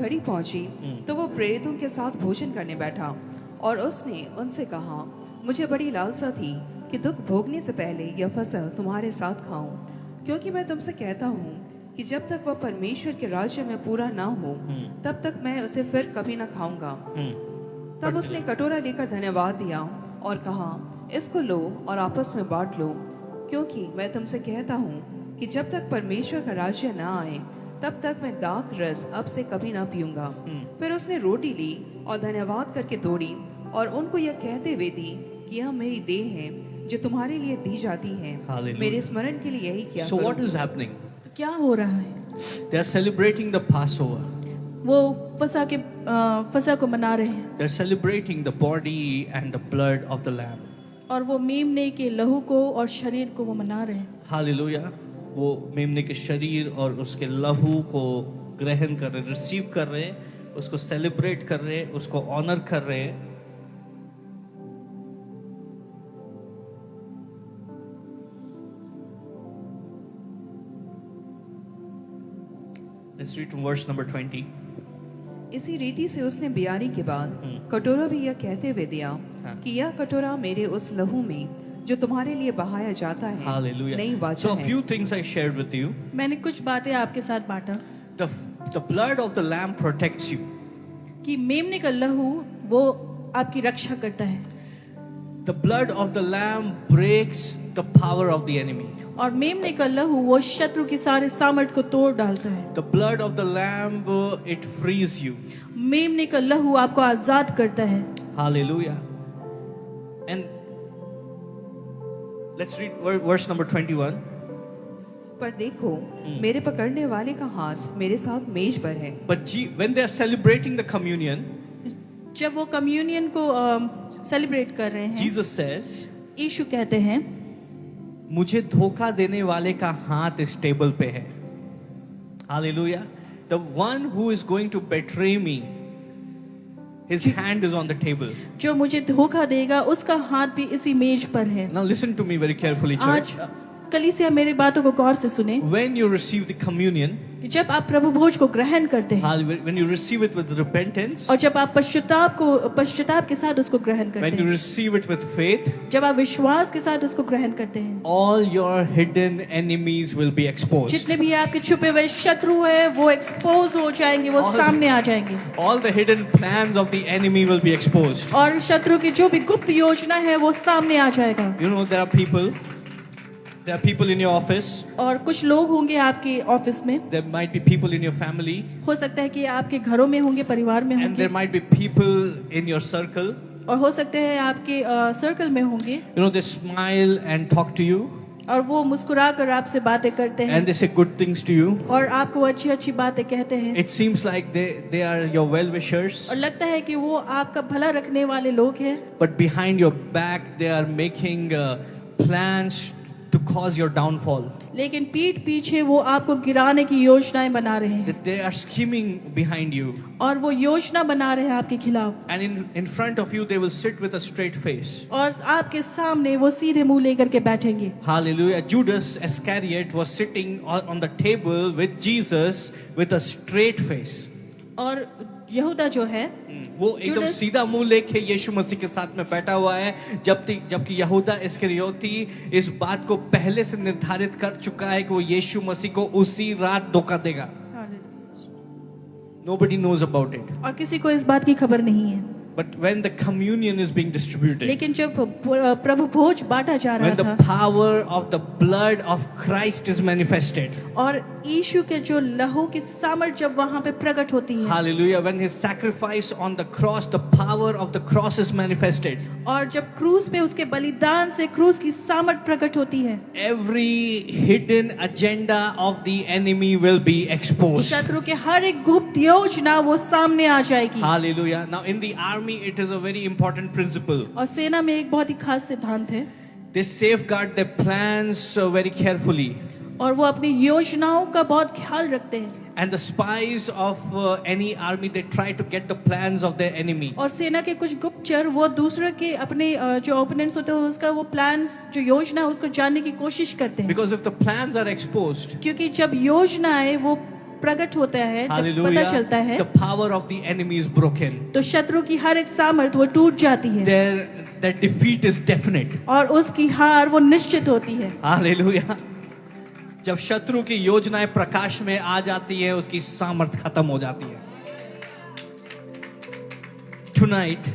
घड़ी पहुंची तो वो प्रेरितों के साथ भोजन करने बैठा और उसने उनसे कहा, मुझे बड़ी लालसा थी कि दुख भोगने से पहले यह फसह तुम्हारे साथ खाऊं, क्योंकि मैं तुमसे कहता हूँ कि जब तक वह परमेश्वर के राज्य में पूरा ना हो तब तक मैं उसे फिर कभी ना खाऊंगा। तब उसने कटोरा लेकर धन्यवाद दिया और कहा, इसको लो और आपस में बांट लो, क्योंकि मैं तुमसे कहता हूँ कि जब तक परमेश्वर का राज्य ना आए तब तक मैं दाख रस अब से कभी ना पीऊंगा। फिर उसने रोटी ली और धन्यवाद करके तोड़ी और उनको यह कहते हुए दी कि यह मेरी देह है जो तुम्हारे लिए दी जाती है, Hallelujah. मेरे स्मरण के लिए यही किया So what करो। is happening? तो क्या हो रहा है? They are celebrating the Passover. वो फसह को मना रहे हैं They are celebrating the body and the blood of the Lamb. और वो मेमने के लहू को और शरीर को वो मना रहे हैं। Hallelujah. वो मेमने के शरीर और उसके लहू को ग्रहण कर रहे, रिसीव कर रहे, उसको सेलिब्रेट कर रहे, उसको ऑनर कर रहे। Let's read from verse number 20. इसी रीति से उसने बियारी के बाद कटोरा भी यह कहते हुए दिया कि यह कटोरा मेरे उस लहू में जो तुम्हारे लिए बहाया जाता है Hallelujah. नई So वाचा a है। few things I shared with you. मैंने कुछ बातें आपके साथ बांटा The blood of the lamb protects you. कि मेमने का लहू वो आपकी रक्षा करता है The blood of the lamb breaks the power of the enemy. और मेमने का लहू वो शत्रु की सारे सामर्थ को तोड़ डालता है। The blood of the lamb, it frees you. मेमने का लहू आपको आजाद करता है। Hallelujah. And let's read verse number 21. पर देखो मेरे पकड़ने वाले का हाथ मेरे साथ मेज पर है। But when they are celebrating the communion, जब वो कम्युनियन को सेलिब्रेट कर रहे हैं, Jesus says, यीशु कहते हैं, मुझे धोखा देने वाले का हाथ इस टेबल पे है। Hallelujah. The one who is going to betray me, his hand is on the table. जो मुझे धोखा देगा उसका हाथ भी इसी मेज पर है। Now listen to me very carefully, आज church. कलीसिया मेरी बातों को गौर से सुने। When you receive the communion, जब आप प्रभु भोज को ग्रहण करते हैं when you receive it with repentance, और जब आप पश्चाताप के साथ उसको ग्रहण करते when you हैं, receive it with faith, जब आप विश्वास के साथ उसको ग्रहण करते हैं, all your hidden enemies will be exposed. जितने भी आपके छुपे हुए शत्रु हैं वो एक्सपोज हो जाएंगे, वो सामने आ जाएंगे All the hidden plans of the enemy will be exposed. और शत्रु की जो भी गुप्त योजना है वो सामने आ जाएगा। You know, there are people in your office, और कुछ लोग होंगे आपके ऑफिस में, there might be people in your family, हो सकता है कि आपके घरों में होंगे, परिवार में and there होंगे, might be people in your circle, और हो सकते हैं आपके सर्कल में होंगे You know, they smile and talk to you, और वो मुस्कुरा कर आपसे बातें करते हैं and they say good things to you. और आपको अच्छी अच्छी बातें कहते हैं It seems like they are your well-wishers, और लगता है कि वो आपका भला रखने वाले लोग हैं, but behind your back they are making plans to cause your downfall. लेकिन पीठ पीछे वो आपको गिराने की योजनाएं बना रहे हैं That they are scheming behind you, और वो योजना बना रहे हैं आपके खिलाफ and in front of you they will sit with a straight face. और आपके सामने वो सीधे मुंह लेकर के बैठेंगे। Hallelujah. Judas Iscariot was sitting on the table with Jesus with a straight face. और यहूदा जो है वो एकदम Judas- सीधा मुंह लेके यीशु मसीह के साथ में बैठा हुआ है, जबकि यहूदा इस्करियोती इस बात को पहले से निर्धारित कर चुका है कि वो यीशु मसीह को उसी रात धोखा देगा। Nobody knows about it. और किसी को इस बात की खबर नहीं है, But when the communion is being distributed, लेकिन जब प्रभु भोज बांटा जा रहा when the था power of the blood of Christ is manifested, और यीशु के जो लहू की सामर्थ जब वहां पे प्रकट होती है hallelujah, when his sacrifice on the cross, the power of the cross is manifested, और जब क्रूस पे उसके बलिदान से क्रूस की सामर्थ प्रकट होती है, every hidden agenda of the enemy will be exposed. शत्रु के हर एक गुप्त योजना वो सामने आ जाएगी। Hallelujah. Now in the army it is a very important principle. और सेना में एक बहुत ही खास सिद्धांत है They safeguard their plans very carefully. और वो अपनी योजनाओं का बहुत ख्याल रखते हैं And the spies of any army, they try to get the plans of their enemy. और सेना के कुछ गुप्तचर वो दूसरे के अपने जो ओपोनेंट्स होते हैं उसका वो प्लान्स जो योजना है उसको जानने की कोशिश करते हैं, Because if the plans are exposed, क्योंकि जब योजनाएं वो प्रकट होता है, जब पता hallelujah, चलता है the power of the enemy is broken. तो शत्रु की हर एक सामर्थ वो टूट जाती है Their defeat is definite. और उसकी हार वो निश्चित होती है। Hallelujah. जब शत्रु की योजनाएं प्रकाश में आ जाती है, उसकी सामर्थ खत्म हो जाती है। Tonight,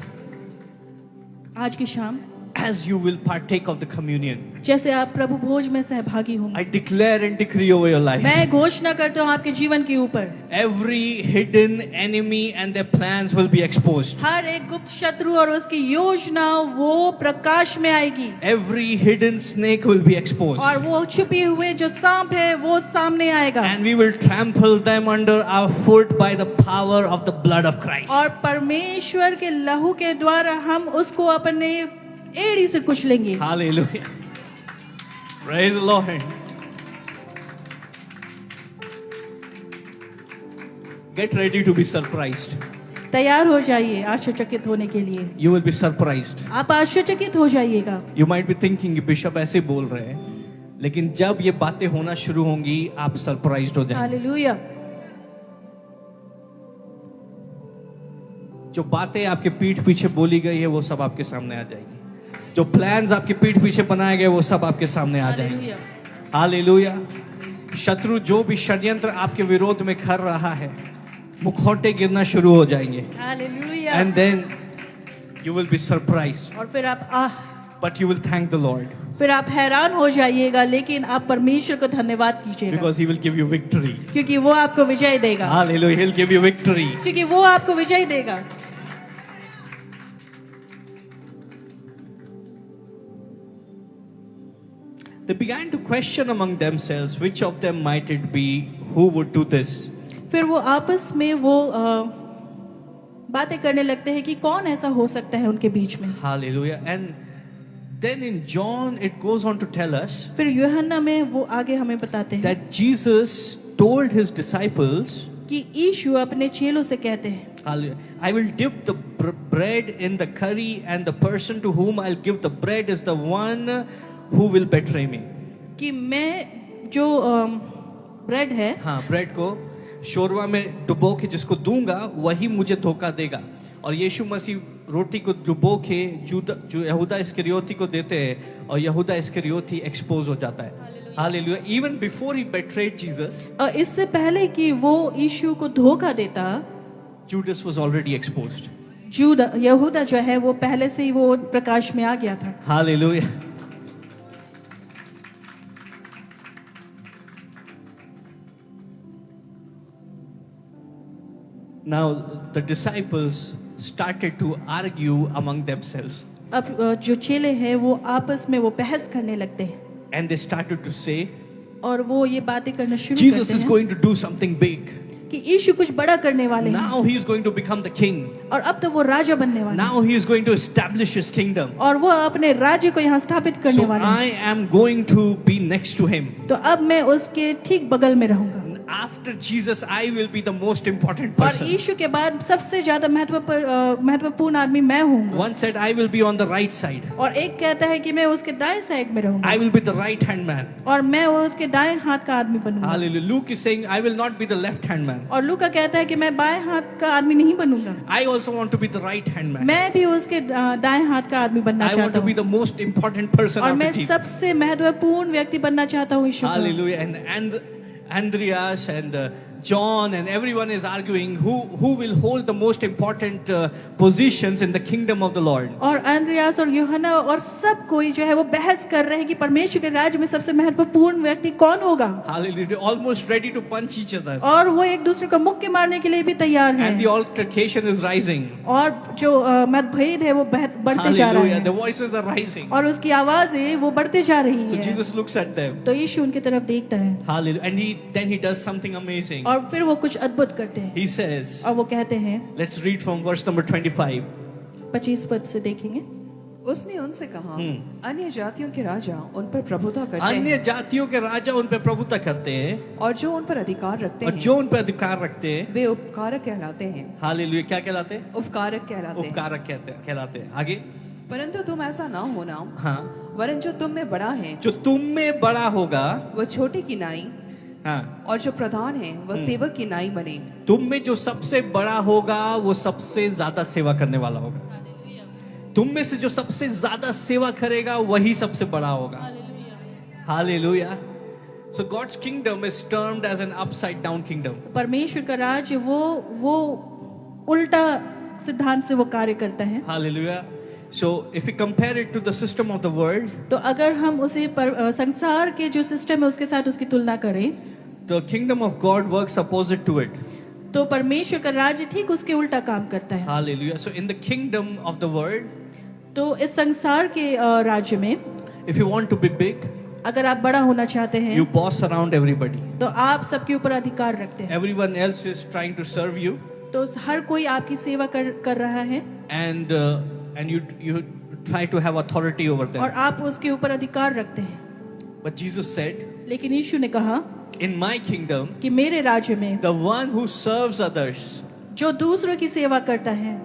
आज की शाम as you will partake of the communion, जैसे आप प्रभु भोज में सहभागी होंगे, I declare and decree over your life, मैं घोषणा करता हूँ आपके जीवन के ऊपर every hidden enemy and their plans will be exposed. हर एक गुप्त शत्रु और उसकी योजना वो प्रकाश में आएगी Every hidden snake will be exposed. और वो छुपे हुए जो सांप है वो सामने आएगा And we will trample them under our foot by the power of the blood of Christ. और परमेश्वर के लहू के द्वारा हम उसको अपने एड़ी से कुचलेंगे। Hallelujah. Praise the Lord. Get ready to be surprised. तैयार हो जाइए आश्चर्यचकित होने के लिए। You will be surprised. आप आश्चर्यचकित हो जाइएगा। You might be thinking कि बिशप ऐसे बोल रहे हैं, लेकिन जब ये बातें होना शुरू होंगी आप सरप्राइज्ड हो जाएंगे। हालेलुया। जो बातें आपके पीठ पीछे बोली गई है वो सब आपके सामने आ जाएगी। जो प्लान्स आपके पीठ पीछे बनाए गए वो सब आपके सामने आ जाएंगे। हालेलुया। शत्रु जो भी षड्यंत्र आपके विरोध में कर रहा है, मुखौटे गिरना शुरू हो जाएंगे। Hallelujah. And then you will be surprised, और फिर but you will thank the Lord फिर आप हैरान हो जाइएगा, लेकिन आप परमेश्वर को धन्यवाद कीजिएगा because He will give you victory. क्योंकि वो आपको विजय देगा। Hallelujah. He'll give you victory. क्योंकि वो आपको विजय देगा। They began to question among themselves which of them might it be who would do this. फिर वो आपस में वो बातें करने लगते हैं कि कौन ऐसा हो सकता है उनके बीच में। Hallelujah. And then in John it goes on to tell us फिर यूहन्ना में वो आगे हमें बताते हैं that Jesus told his disciples, कि यीशु अपने चेलों से कहते हैं, Hallelujah, I will dip the bread in the curry and the person to whom I'll give the bread is the one who will betray me. कि मैं जो ब्रेड है हाँ, ब्रेड को शोरवा में डुबो के जिसको दूंगा वही मुझे धोखा देगा। और यीशु मसीह रोटी को डुबो के जो यहूदा इस्करियोती को देते हैं और यहूदा इस्करियोती एक्सपोज हो जाता है। Hallelujah. Even before he betrayed Jesus, और इससे पहले कि वो यीशु को धोखा देता, जूडस वाज ऑलरेडी एक्सपोज्ड। यहूदा जो है वो पहले से ही वो प्रकाश में आ गया था। Hallelujah. Now the disciples started to argue among themselves. अब जो चेले हैं वो आपस में वो बहस करने लगते हैं And they started to say, और वो ये बातें करना शुरू Jesus करते is हैं going to do something big. कि यीशु कुछ बड़ा करने वाले हैं Now he is going to become the king. और अब तो वो राजा बनने वाले हैं Now he is going to establish his kingdom. और वो अपने राज्य को यहाँ स्थापित करने So वाले I हैं am going to be next to him. तो अब मैं उसके ठीक बगल में रहूंगा After Jesus, I will be the most important और person. यीशु के बाद सबसे ज्यादा महत्वपूर्ण आदमी मैं हूँ One said, I will be on the right side. और एक कहता है कि मैं उसके दाएं साइड में रहूंगा I will be the right hand man. और मैं उसके दाएं हाथ का आदमी बनूंगा Hallelujah. Luke is saying, I will not be the left hand man. और लूका कहता है कि मैं बाएं हाथ का आदमी नहीं बनूंगा I also want to be the right hand man. मैं भी उसके दाएं हाथ का आदमी बनना I want चाहता to be हूँ the most important person और after मैं Jesus. सबसे महत्वपूर्ण व्यक्ति बनना चाहता हूँ यीशु का। Hallelujah. And Andreas and John and everyone is arguing who will hold the most important positions in the kingdom of the Lord. और अंद्रयास और यूहन्ना और सब कोई जो है वो बहस कर रहे हैं कि परमेश्वर के राज्य में सबसे महत्वपूर्ण व्यक्ति कौन होगा Hallelujah. They're almost ready to punch each other. और वो एक दूसरे को मुक्के मारने के लिए भी तैयार And हैं the altercation is rising. और जो मतभेद है वो बढ़ते जा रहा Hallelujah. The है voices are rising. और उसकी आवाज है वो बढ़ते जा रही So है Jesus looks at them. तो यीशु उनकी तरफ देखता है Hallelujah. And then he does something amazing. और फिर वो कुछ अद्भुत करते हैं He says, और वो कहते हैं let's read from verse number 25. 25 पद से देखेंगे उसने उनसे कहा, अन्य जातियों के राजा उन पर प्रभुता करते अन्य हैं जातियों के राजा उन पर प्रभुता करते हैं और जो उन पर अधिकार रखते और हैं जो उन पर अधिकार रखते हैं, वे उपकारक कहलाते हैं। हालेलुया, क्या कहलाते हैं? उपकारक कहलाते हैं। उपकारक कहलाते हैं। आगे, परंतु तुम ऐसा ना होना, हाँ, वरन जो तुम में बड़ा है जो तुम में बड़ा होगा, वह छोटे की नाई हाँ, और जो प्रधान है वह सेवक की नाई बने। तुम में जो सबसे बड़ा होगा वो सबसे ज्यादा सेवा करने वाला होगा। तुम में से जो सबसे ज्यादा सेवा करेगा वही सबसे बड़ा होगा। Hallelujah. So God's kingdom is termed as an upside down kingdom. परमेश्वर का राज्य वो उल्टा सिद्धांत से वो कार्य करता है Hallelujah. So if we compare it to the system of the world, तो अगर हम उसे संसार के जो सिस्टम है उसके साथ उसकी तुलना करें the kingdom of God works opposite to it. तो परमेश्वर का राज्य ठीक उसके उल्टा काम करता है Hallelujah. So in the kingdom of the world, तो इस संसार के राज्य में if you want to be big, अगर आप बड़ा होना चाहते हैं you boss around everybody. तो आप सबके ऊपर अधिकार रखते हैं Everyone else is trying to serve you, तो हर कोई आपकी सेवा कर रहा है and you try to have authority over और them. आप उसके ऊपर अधिकार रखते हैं But Jesus said, लेकिन यीशु ने कहा in my kingdom, कि मेरे राज्य में the one who serves others, जो दूसरों की सेवा करता है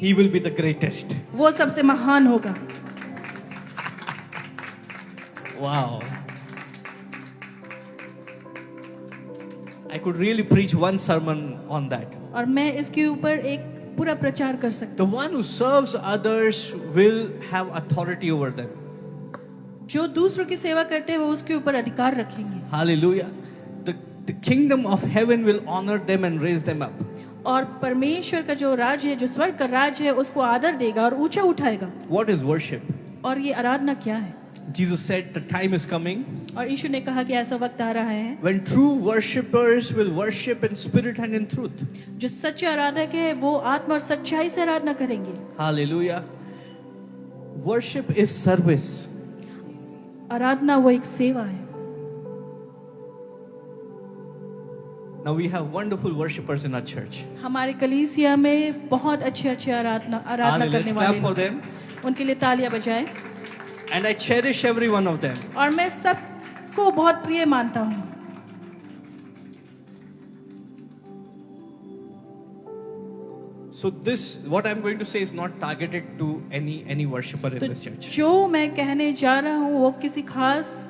he will be the greatest. वो सबसे महान होगा Wow. I could really preach one sermon on that. और मैं इसके ऊपर एक पूरा प्रचार कर सकता The one who serves others will have authority over them. हूँ जो दूसरों की सेवा करते हैं वो उसके ऊपर अधिकार रखेंगे Hallelujah. The kingdom of heaven will honor them and raise them up. और परमेश्वर का जो राज्य है जो स्वर्ग का राज्य है उसको आदर देगा और ऊंचा उठाएगा What is worship? और ये आराधना क्या है Jesus said the time is coming और यीशु ने कहा कि ऐसा वक्त आ रहा है when true worshippers will worship in spirit and in truth. जो सच्चे आराधक है वो आत्मा और सच्चाई से आराधना करेंगे Hallelujah. Worship is service. आराधना वो एक सेवा है Now we have wonderful worshippers in our church. हमारे कलीसिया में बहुत अच्छे आराधना Hallelujah. करने Let's clap for वाले them. हैं। उनके लिए तालियां बजाएं And I cherish every one of them. और मैं सबको बहुत प्रिय मानता हूँ So this, what I'm going to say is not targeted to any worshipper in तो this church. जो मैं कहने जा रहा हूँ वो किसी खास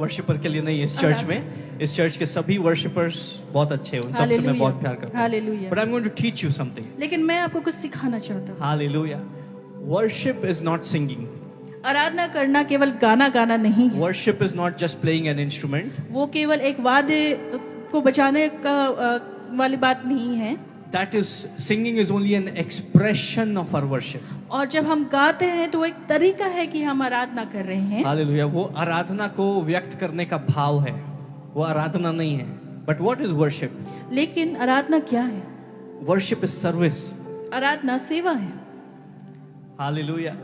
Worshipper के लिए नहीं, इस चर्च में, इस चर्च के सभी worshippers बहुत अच्छे हैं, उन सबसे मैं बहुत प्यार करता हूँ. Hallelujah But I'm going to teach you something. लेकिन मैं आपको कुछ सिखाना चाहता हूँ Hallelujah. Worship is not singing. आराधना करना केवल गाना गाना नहीं है Worship is not just playing an instrument. वो केवल एक वाद्य को बजाने का वाली बात नहीं है That is, singing is only an expression of our worship. और जब हम गाते हैं तो वो एक तरीका है कि हम आराधना कर रहे हैं Hallelujah. वो आराधना को व्यक्त करने का भाव है, वो आराधना नहीं है. But what is worship? लेकिन आराधना क्या है Worship is service. आराधना सेवा है। Hallelujah.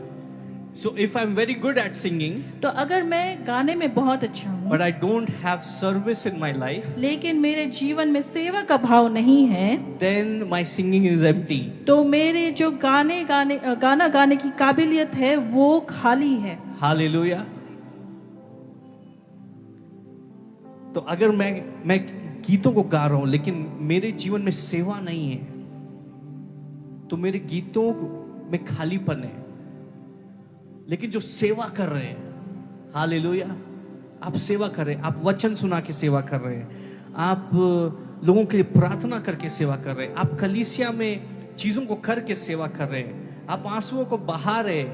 So if I'm very good at singing, तो अगर मैं गाने में बहुत अच्छा हूँ but I don't have service in my life, लेकिन मेरे जीवन में सेवा का भाव नहीं है, then my singing is empty. तो मेरे जो गाना गाने की काबिलियत है वो खाली है। Hallelujah. तो अगर मैं गीतों को गा रहा हूं लेकिन मेरे जीवन में सेवा नहीं है, तो मेरे गीतों में खालीपन है। लेकिन जो सेवा कर रहे हैं, हालेलुया, आप सेवा कर रहे हैं, आप वचन सुना के सेवा कर रहे हैं, आप लोगों के लिए प्रार्थना करके सेवा कर रहे हैं, आप कलीसिया में चीजों को करके सेवा कर रहे हैं, आप आंसुओं को बहा रहे हैं,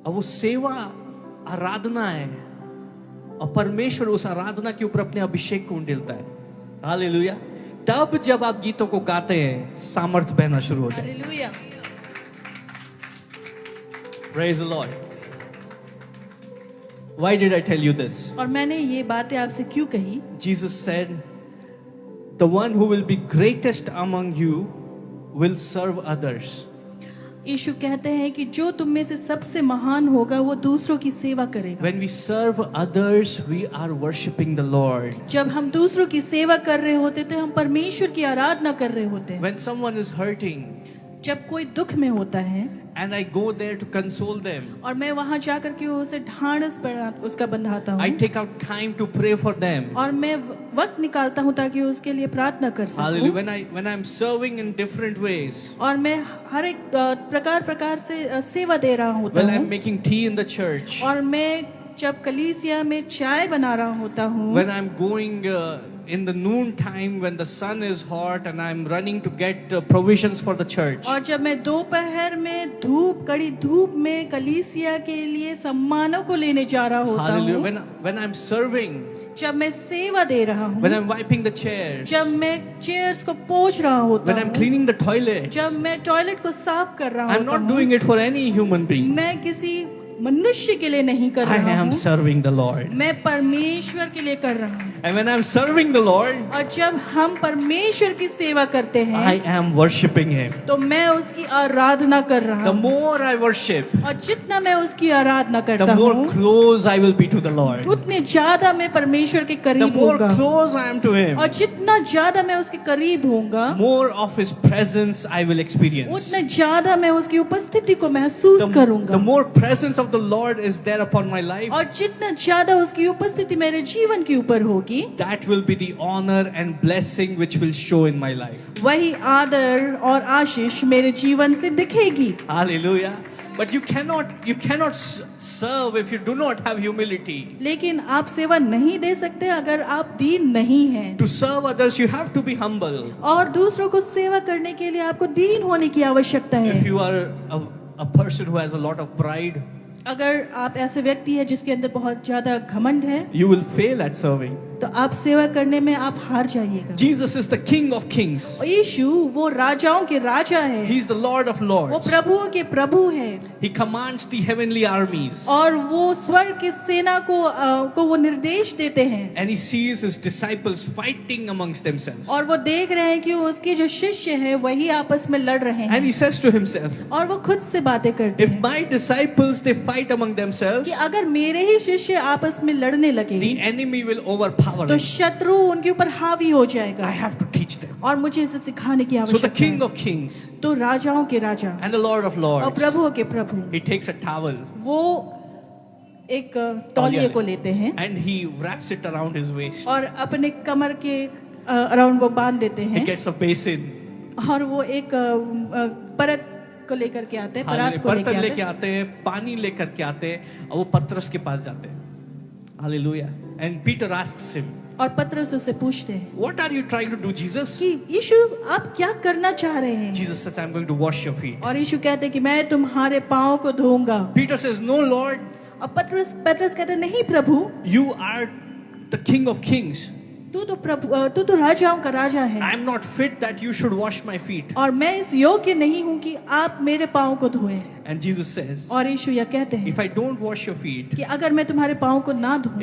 और वो सेवा आराधना है, और परमेश्वर उस आराधना के ऊपर अपने अभिषेक को उंडेलता है। हालेलुया। तब जब आप गीतों को गाते हैं, सामर्थ बहना शुरू हो जाए। Hallelujah. Praise the Lord. Why did I tell you this? और मैंने ये बातें आपसे क्यों कही? Jesus said, the one who will be greatest among you will serve others. यीशु कहते हैं कि जो तुम में से सबसे महान होगा वो दूसरों की सेवा करेगा। When we serve others, we are worshiping the Lord. जब हम दूसरों की सेवा कर रहे होते थे, हम परमेश्वर की आराधना कर रहे होते हैं। When someone is hurting, जब कोई दुख में होता है and I go there to console them, और मैं वहां जाकर के उसे ढांढस उसका बंधाता I हूँ take out time to pray for them. और मैं वक्त निकालता हूँ ताकि उसके लिए प्रार्थना कर Hallelujah. सकूं। When I'm serving in different ways, और मैं हर एक प्रकार से सेवा दे रहा होता when I'm हूँ, making tea in the church, और मैं जब कलीसिया में चाय बना रहा होता हूँ, when I'm going in the noon time when the sun is hot and I'm running to get provisions for the church, और जब मैं दोपहर में कड़ी धूप में कलीसिया के लिए सम्मानों को लेने जा रहा होता hallelujah, हूँ, when I'm serving, जब मैं सेवा दे रहा when हूँ, I'm wiping the chairs, जब मैं चेयर्स को पोंछ रहा होता when I'm हूँ, cleaning the toilet, जब मैं टॉयलेट को साफ कर रहा I'm होता not हूँ, doing it for any human being. मैं किसी मनुष्य के लिए नहीं कर I रहा am हूँ, serving the Lord. मैं परमेश्वर के लिए कर रहा हूँ। And when I'm serving the Lord, और जब हम परमेश्वर की सेवा करते I हैं am worshiping Him. तो मैं उसकी आराधना कर रहा The हूँ, more I worship, और जितना मैं उसकी आराधना the करता more हूँ close I will be to the Lord. उतने ज्यादा मैं परमेश्वर के The करीब more होगा, close I am to Him, और जितना ज्यादा मैं उसके करीब होऊंगा more of His presence I will experience. उतने ज्यादा मैं उसकी उपस्थिति को महसूस The करूंगा, more presence of the Lord is there upon my life, और जितना ज्यादा उसकी उपस्थिति मेरे जीवन के ऊपर होगी, that will be the honor and blessing which will show in my life. वही आदर और आशीष मेरे जीवन से दिखेगी। Hallelujah. But you cannot serve if you do not have humility. लेकिन आप सेवा नहीं दे सकते अगर आप दीन नहीं हैं, To serve others, you have to be humble. और दूसरों को सेवा करने के लिए आपको दीन होने की आवश्यकता If है। you are a person who has a lot of pride, अगर आप ऐसे व्यक्ति हैं जिसके अंदर बहुत ज्यादा घमंड है, you will fail at serving. तो आप सेवा करने में आप हार जाइएगा। Jesus is the King of Kings. और यीशु वो राजाओं के राजा है, He is the Lord of वो Lords. प्रभुओं के प्रभु है, He commands the heavenly armies. और वो स्वर्ग की सेना को वो निर्देश देते हैं, And He sees His disciples fighting amongst themselves. और वो देख रहे हैं कि उसके जो शिष्य हैं वही आपस में लड़ रहे And He हैं, says to Himself, और वो खुद से बातें करते if हैं my disciples, they fight among themselves, कि अगर मेरे ही शिष्य आपस में लड़ने लगे the enemy will overpower तो them. शत्रु उनके ऊपर हावी हो जाएगा, I have to teach them. और मुझे इसे सिखाने की So the आवश्यकता King है। of Kings तो राजाओं के राजा and the Lord of और Lords, प्रभुओं के प्रभु He takes a towel वो एक तौलिए को लेते हैं and He wraps it around His waist. और अपने कमर के अराउंड वो बांध देते He हैं, gets a basin. और वो एक परत को लेकर के आते हैं, परात को बर्तन लेके लेके आते आते हैं, पानी लेकर के आते हैं, और वो पतरस के पास जाते हैं. Hallelujah. And Peter asks him, हैं, और पतरस उससे पूछते हैं what are you trying to do, Jesus? कि यीशु आप क्या करना चाह रहे हैं? Jesus says, I'm going to wash your feet. और यीशु कहते हैं कि मैं तुम्हारे पाँव को धोऊंगा। Peter says, no, Lord, और पतरस कहते हैं नहीं प्रभु, you are the King of Kings. तू तो राजाओं का राजा है, I'm not fit that you should wash my feet. और मैं इस योग्य नहीं हूँ कि आप मेरे पाँव को धोएं। And Jesus says, और यीशु यह कहते हैं if I don't wash your feet, कि अगर मैं तुम्हारे पाँव को ना धोऊं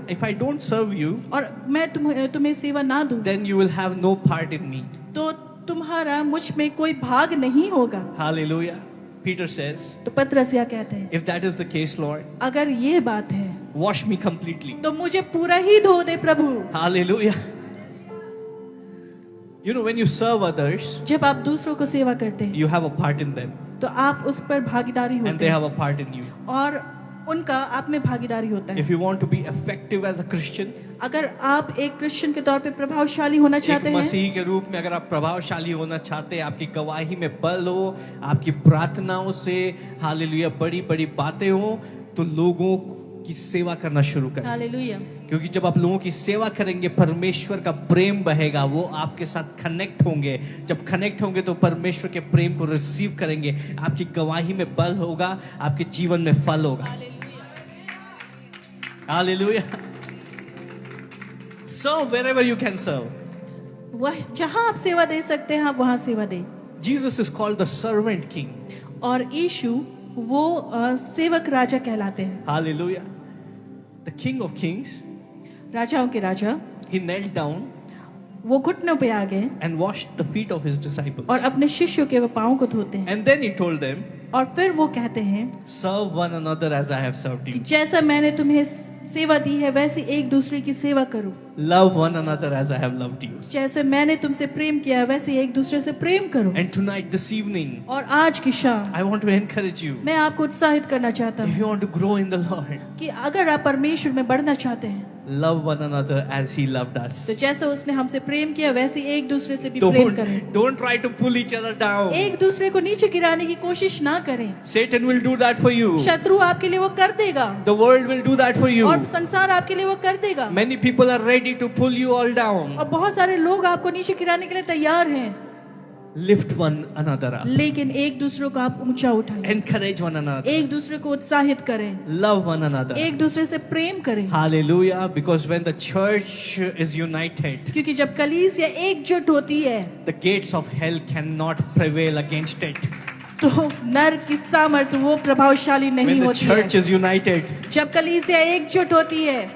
if I don't serve you, और मैं तुम्हें सेवा ना दूं, then you will have no part in me. तो तुम्हारा मुझ में कोई भाग नहीं होगा। Hallelujah. Peter says, तो पतरस यह कहते हैं, if that is the case, Lord, अगर ये बात है wash me completely. तो मुझे पूरा ही धो दे प्रभु। Hallelujah. You know, when you serve others, जब आप दूसरों को सेवा करते हैं you have a part in them, तो आप उस पर भागीदारी and होते they हैं have a part in you. और उनका आप में भागीदारी होता है। If you want to be effective as a Christian, अगर आप एक क्रिश्चियन के तौर पे प्रभावशाली होना एक चाहते हैं, मसीह के रूप में अगर आप प्रभावशाली होना चाहते हैं, आपकी गवाही में बल हो, आपकी प्रार्थनाओं से हालेलुया बड़ी बड़ी बातें हो, तो लोगों की सेवा करना शुरू करें। हालेलुया। क्योंकि जब आप लोगों की सेवा करेंगे, परमेश्वर का प्रेम बहेगा, वो आपके साथ कनेक्ट होंगे। जब कनेक्ट होंगे तो परमेश्वर के प्रेम को रिसीव करेंगे, आपकी गवाही में बल होगा, आपके जीवन में फल होगा। Hallelujah. Serve wherever you can serve. वह जहां आप सेवा दे सकते हैं आप वहां सेवा दें। Jesus is called the servant king. और यीशु वो सेवक राजा कहलाते हैं। Hallelujah. The king of kings, राजाओं के राजा। he knelt down वो घुटनों पे आ गए and washed the feet of his disciples. और अपने शिष्यों के वो पाँव को धोते हैं। And then he told them, और फिर वो कहते हैं serve one another as I have served कि you. जैसा मैंने तुम्हें सेवा दी है वैसे एक दूसरे की सेवा करो। Love one another as I have loved you. जैसे मैंने तुमसे प्रेम किया है वैसे एक दूसरे से प्रेम करो। And tonight, this evening, और आज की शाम I want to encourage you. मैं आपको उत्साहित करना चाहता If हूँ you want to grow in the Lord, कि अगर आप परमेश्वर में बढ़ना चाहते हैं love one another as He loved us. तो जैसा उसने हमसे प्रेम किया वैसे एक दूसरे से भी प्रेम करें। Don't try to pull each other down. एक दूसरे को नीचे गिराने की कोशिश ना करें। Satan will do that for you. शत्रु आपके लिए वो कर देगा The world will do that for you. और संसार आपके लिए वो कर देगा। Many people are ready to pull you all down. और बहुत सारे लोग आपको नीचे गिराने के लिए तैयार हैं, Lift one another up. लेकिन एक दूसरे को आप ऊंचा उठाएं, Encourage one another. एक दूसरे को उत्साहित करें, Love one another. एक दूसरे से प्रेम करें। Hallelujah. Because when the church is united, क्योंकि जब कलीसिया एकजुट होती है the gates of hell cannot prevail against it. तो नर की सामर्थ्य वो प्रभावशाली नहीं When the होती church है। is united, जब कलीसिया एकजुट होती है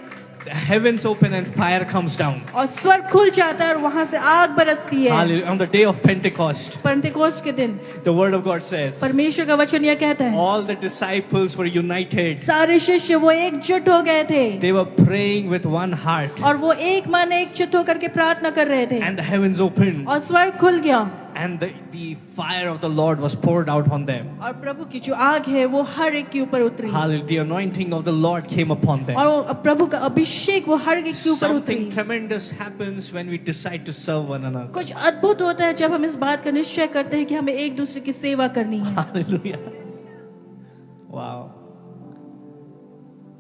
the heavens open and fire comes down. और स्वर्ग खुल जाता है और वहां से आग बरसती है। Hallelujah. On the day of Pentecost, Pentecost के दिन the word of God says, परमेश्वर का वचन यह कहता है all the disciples were united. सारे शिष्य वो एकजुट हो गए थे They were praying with one heart. और वो एक मन एकजुट होकर के प्रार्थना कर रहे थे And the heavens opened. और स्वर्ग खुल गया And the fire of the Lord was poured out on them. और प्रभु की जो आग है वो हर एक के ऊपर उतरी Hallelujah. The anointing of the Lord came upon them. और प्रभु का अभिषेक वो हर एक के ऊपर उतरी। Something tremendous happens when we decide to serve one another. कुछ अद्भुत होता है जब हम इस बात का निश्चय करते हैं कि हमें एक दूसरे की सेवा करनी है। Hallelujah. Wow.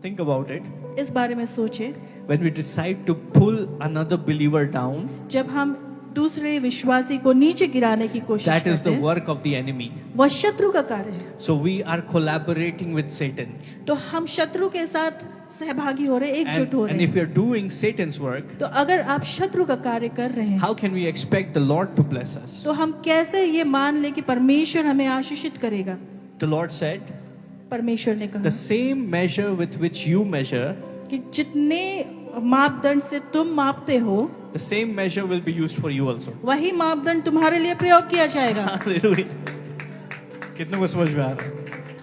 Think about it. इस बारे में सोचे, When we decide to pull another believer down, जब हम दूसरे विश्वासी को नीचे गिराने की कोशिश that is करते the हैं work of the enemy. वह शत्रु का कार्य है। So we are collaborating with Satan. तो हम शत्रु के साथ सहभागी हो रहे हैं, एकजुट हो And रहे if हैं। we are doing Satan's work, तो अगर आप शत्रु का कार्य कर रहे हैं how can we expect the Lord to bless us? तो हम कैसे ये मान ले कि परमेश्वर हमें आशीषित करेगा। The Lord said, परमेश्वर ने कहा the same measure with which you measure, कि जितने मापदंड से तुम मापते हो the same measure will be used for you also. वही मापदंड तुम्हारे लिए प्रयोग किया जाएगा। Hallelujah. कितनों को समझ में आ रहा है?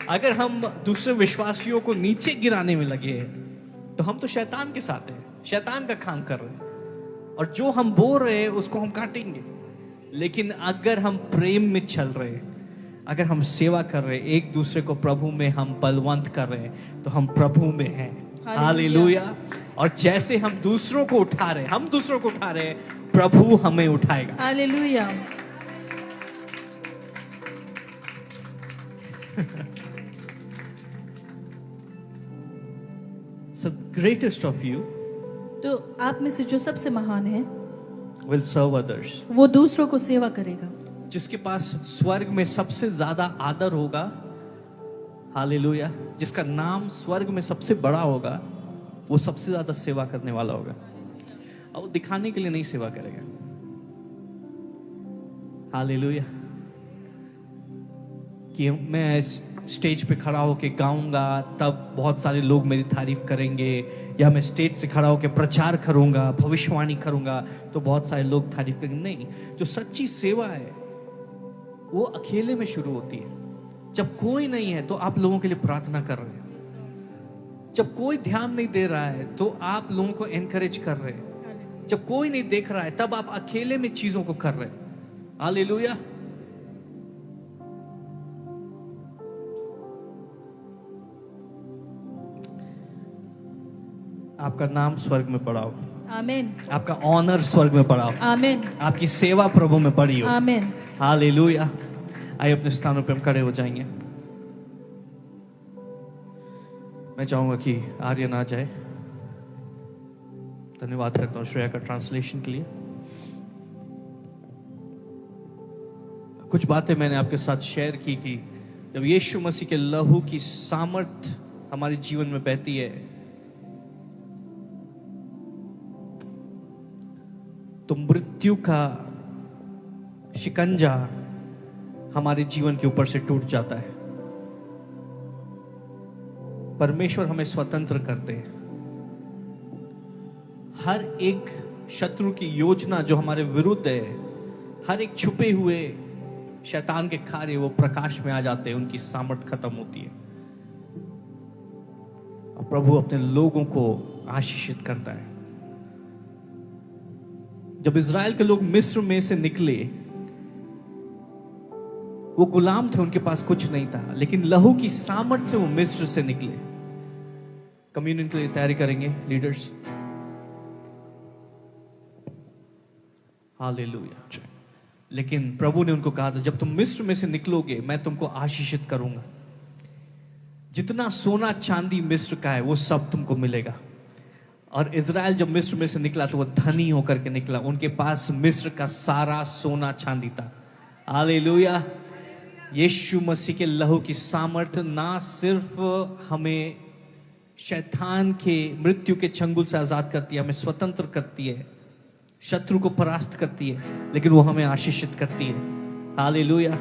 अगर हम दूसरे विश्वासियों को नीचे गिराने में लगे हैं तो हम तो शैतान के साथ हैं, शैतान का काम कर रहे हैं और जो हम बोल रहे हैं उसको हम काटेंगे। लेकिन अगर हम प्रेम में चल रहे हैं, अगर हम सेवा कर रहे हैं, एक दूसरे को प्रभु में हम बलवंत कर रहे हैं, तो हम प्रभु में हैं। हालेलुया। और जैसे हम दूसरों को उठा रहे हैं, हम दूसरों को उठा रहे हैं, प्रभु हमें उठाएगा। Hallelujah. So greatest of you तो आप में से जो सबसे महान है will serve others. वो दूसरों को सेवा करेगा। जिसके पास स्वर्ग में सबसे ज्यादा आदर होगा, हालेलुया, जिसका नाम स्वर्ग में सबसे बड़ा होगा, वो सबसे ज्यादा सेवा करने वाला होगा। और वो दिखाने के लिए नहीं सेवा करेगा। हालेलुया। कि मैं स्टेज पे खड़ा होके गाऊंगा तब बहुत सारे लोग मेरी तारीफ करेंगे, या मैं स्टेज से खड़ा होके प्रचार करूंगा, भविष्यवाणी करूंगा तो बहुत सारे लोग तारीफ करेंगे। नहीं, जो सच्ची सेवा है वो अकेले में शुरू होती है। जब कोई नहीं है तो आप लोगों के लिए प्रार्थना कर रहे हैं, जब कोई ध्यान नहीं दे रहा है तो आप लोगों को एनकरेज कर रहे हैं, जब कोई नहीं देख रहा है तब आप अकेले में चीजों को कर रहे हैं। हालेलुया। आपका नाम स्वर्ग में पड़ा हो, आमीन, आपका ऑनर स्वर्ग में पड़ा हो, आमीन, आपकी सेवा प्रभु में पड़ी हो। आमीन। हालेलुया। आइए अपने स्थानों पे हम खड़े हो जाएंगे। मैं चाहूंगा कि आर्यन आ जाए। धन्यवाद करता हूं श्रेया का ट्रांसलेशन के लिए। कुछ बातें मैंने आपके साथ शेयर की कि जब यीशु मसीह के लहू की सामर्थ हमारे जीवन में बहती है तो मृत्यु का शिकंजा हमारे जीवन के ऊपर से टूट जाता है। परमेश्वर हमें स्वतंत्र करते हैं। हर एक शत्रु की योजना जो हमारे विरुद्ध है, हर एक छुपे हुए शैतान के कार्य वो प्रकाश में आ जाते हैं, उनकी सामर्थ खत्म होती है और प्रभु अपने लोगों को आशीषित करता है। जब इज़राइल के लोग मिस्र में से निकले, वो गुलाम थे, उनके पास कुछ नहीं था, लेकिन लहू की सामर्थ से वो मिस्र से निकले। कम्युनियन के लिए तैयारी करेंगे लीडर्स। हालेलुया। लेकिन प्रभु ने उनको कहा था जब तुम मिस्र में से निकलोगे मैं तुमको आशीषित करूंगा। जितना सोना चांदी मिस्र का है वो सब तुमको मिलेगा। और इज़राइल जब मिस्र में से निकला तो वो धनी होकर के निकला, उनके पास मिस्र का सारा सोना चांदी था। हालेलुया। यीशु मसीह के लहू की सामर्थ ना सिर्फ हमें शैतान के मृत्यु के चंगुल से आजाद करती है, हमें स्वतंत्र करती है, शत्रु को परास्त करती है, लेकिन वो हमें आशीषित करती है। हालेलुया।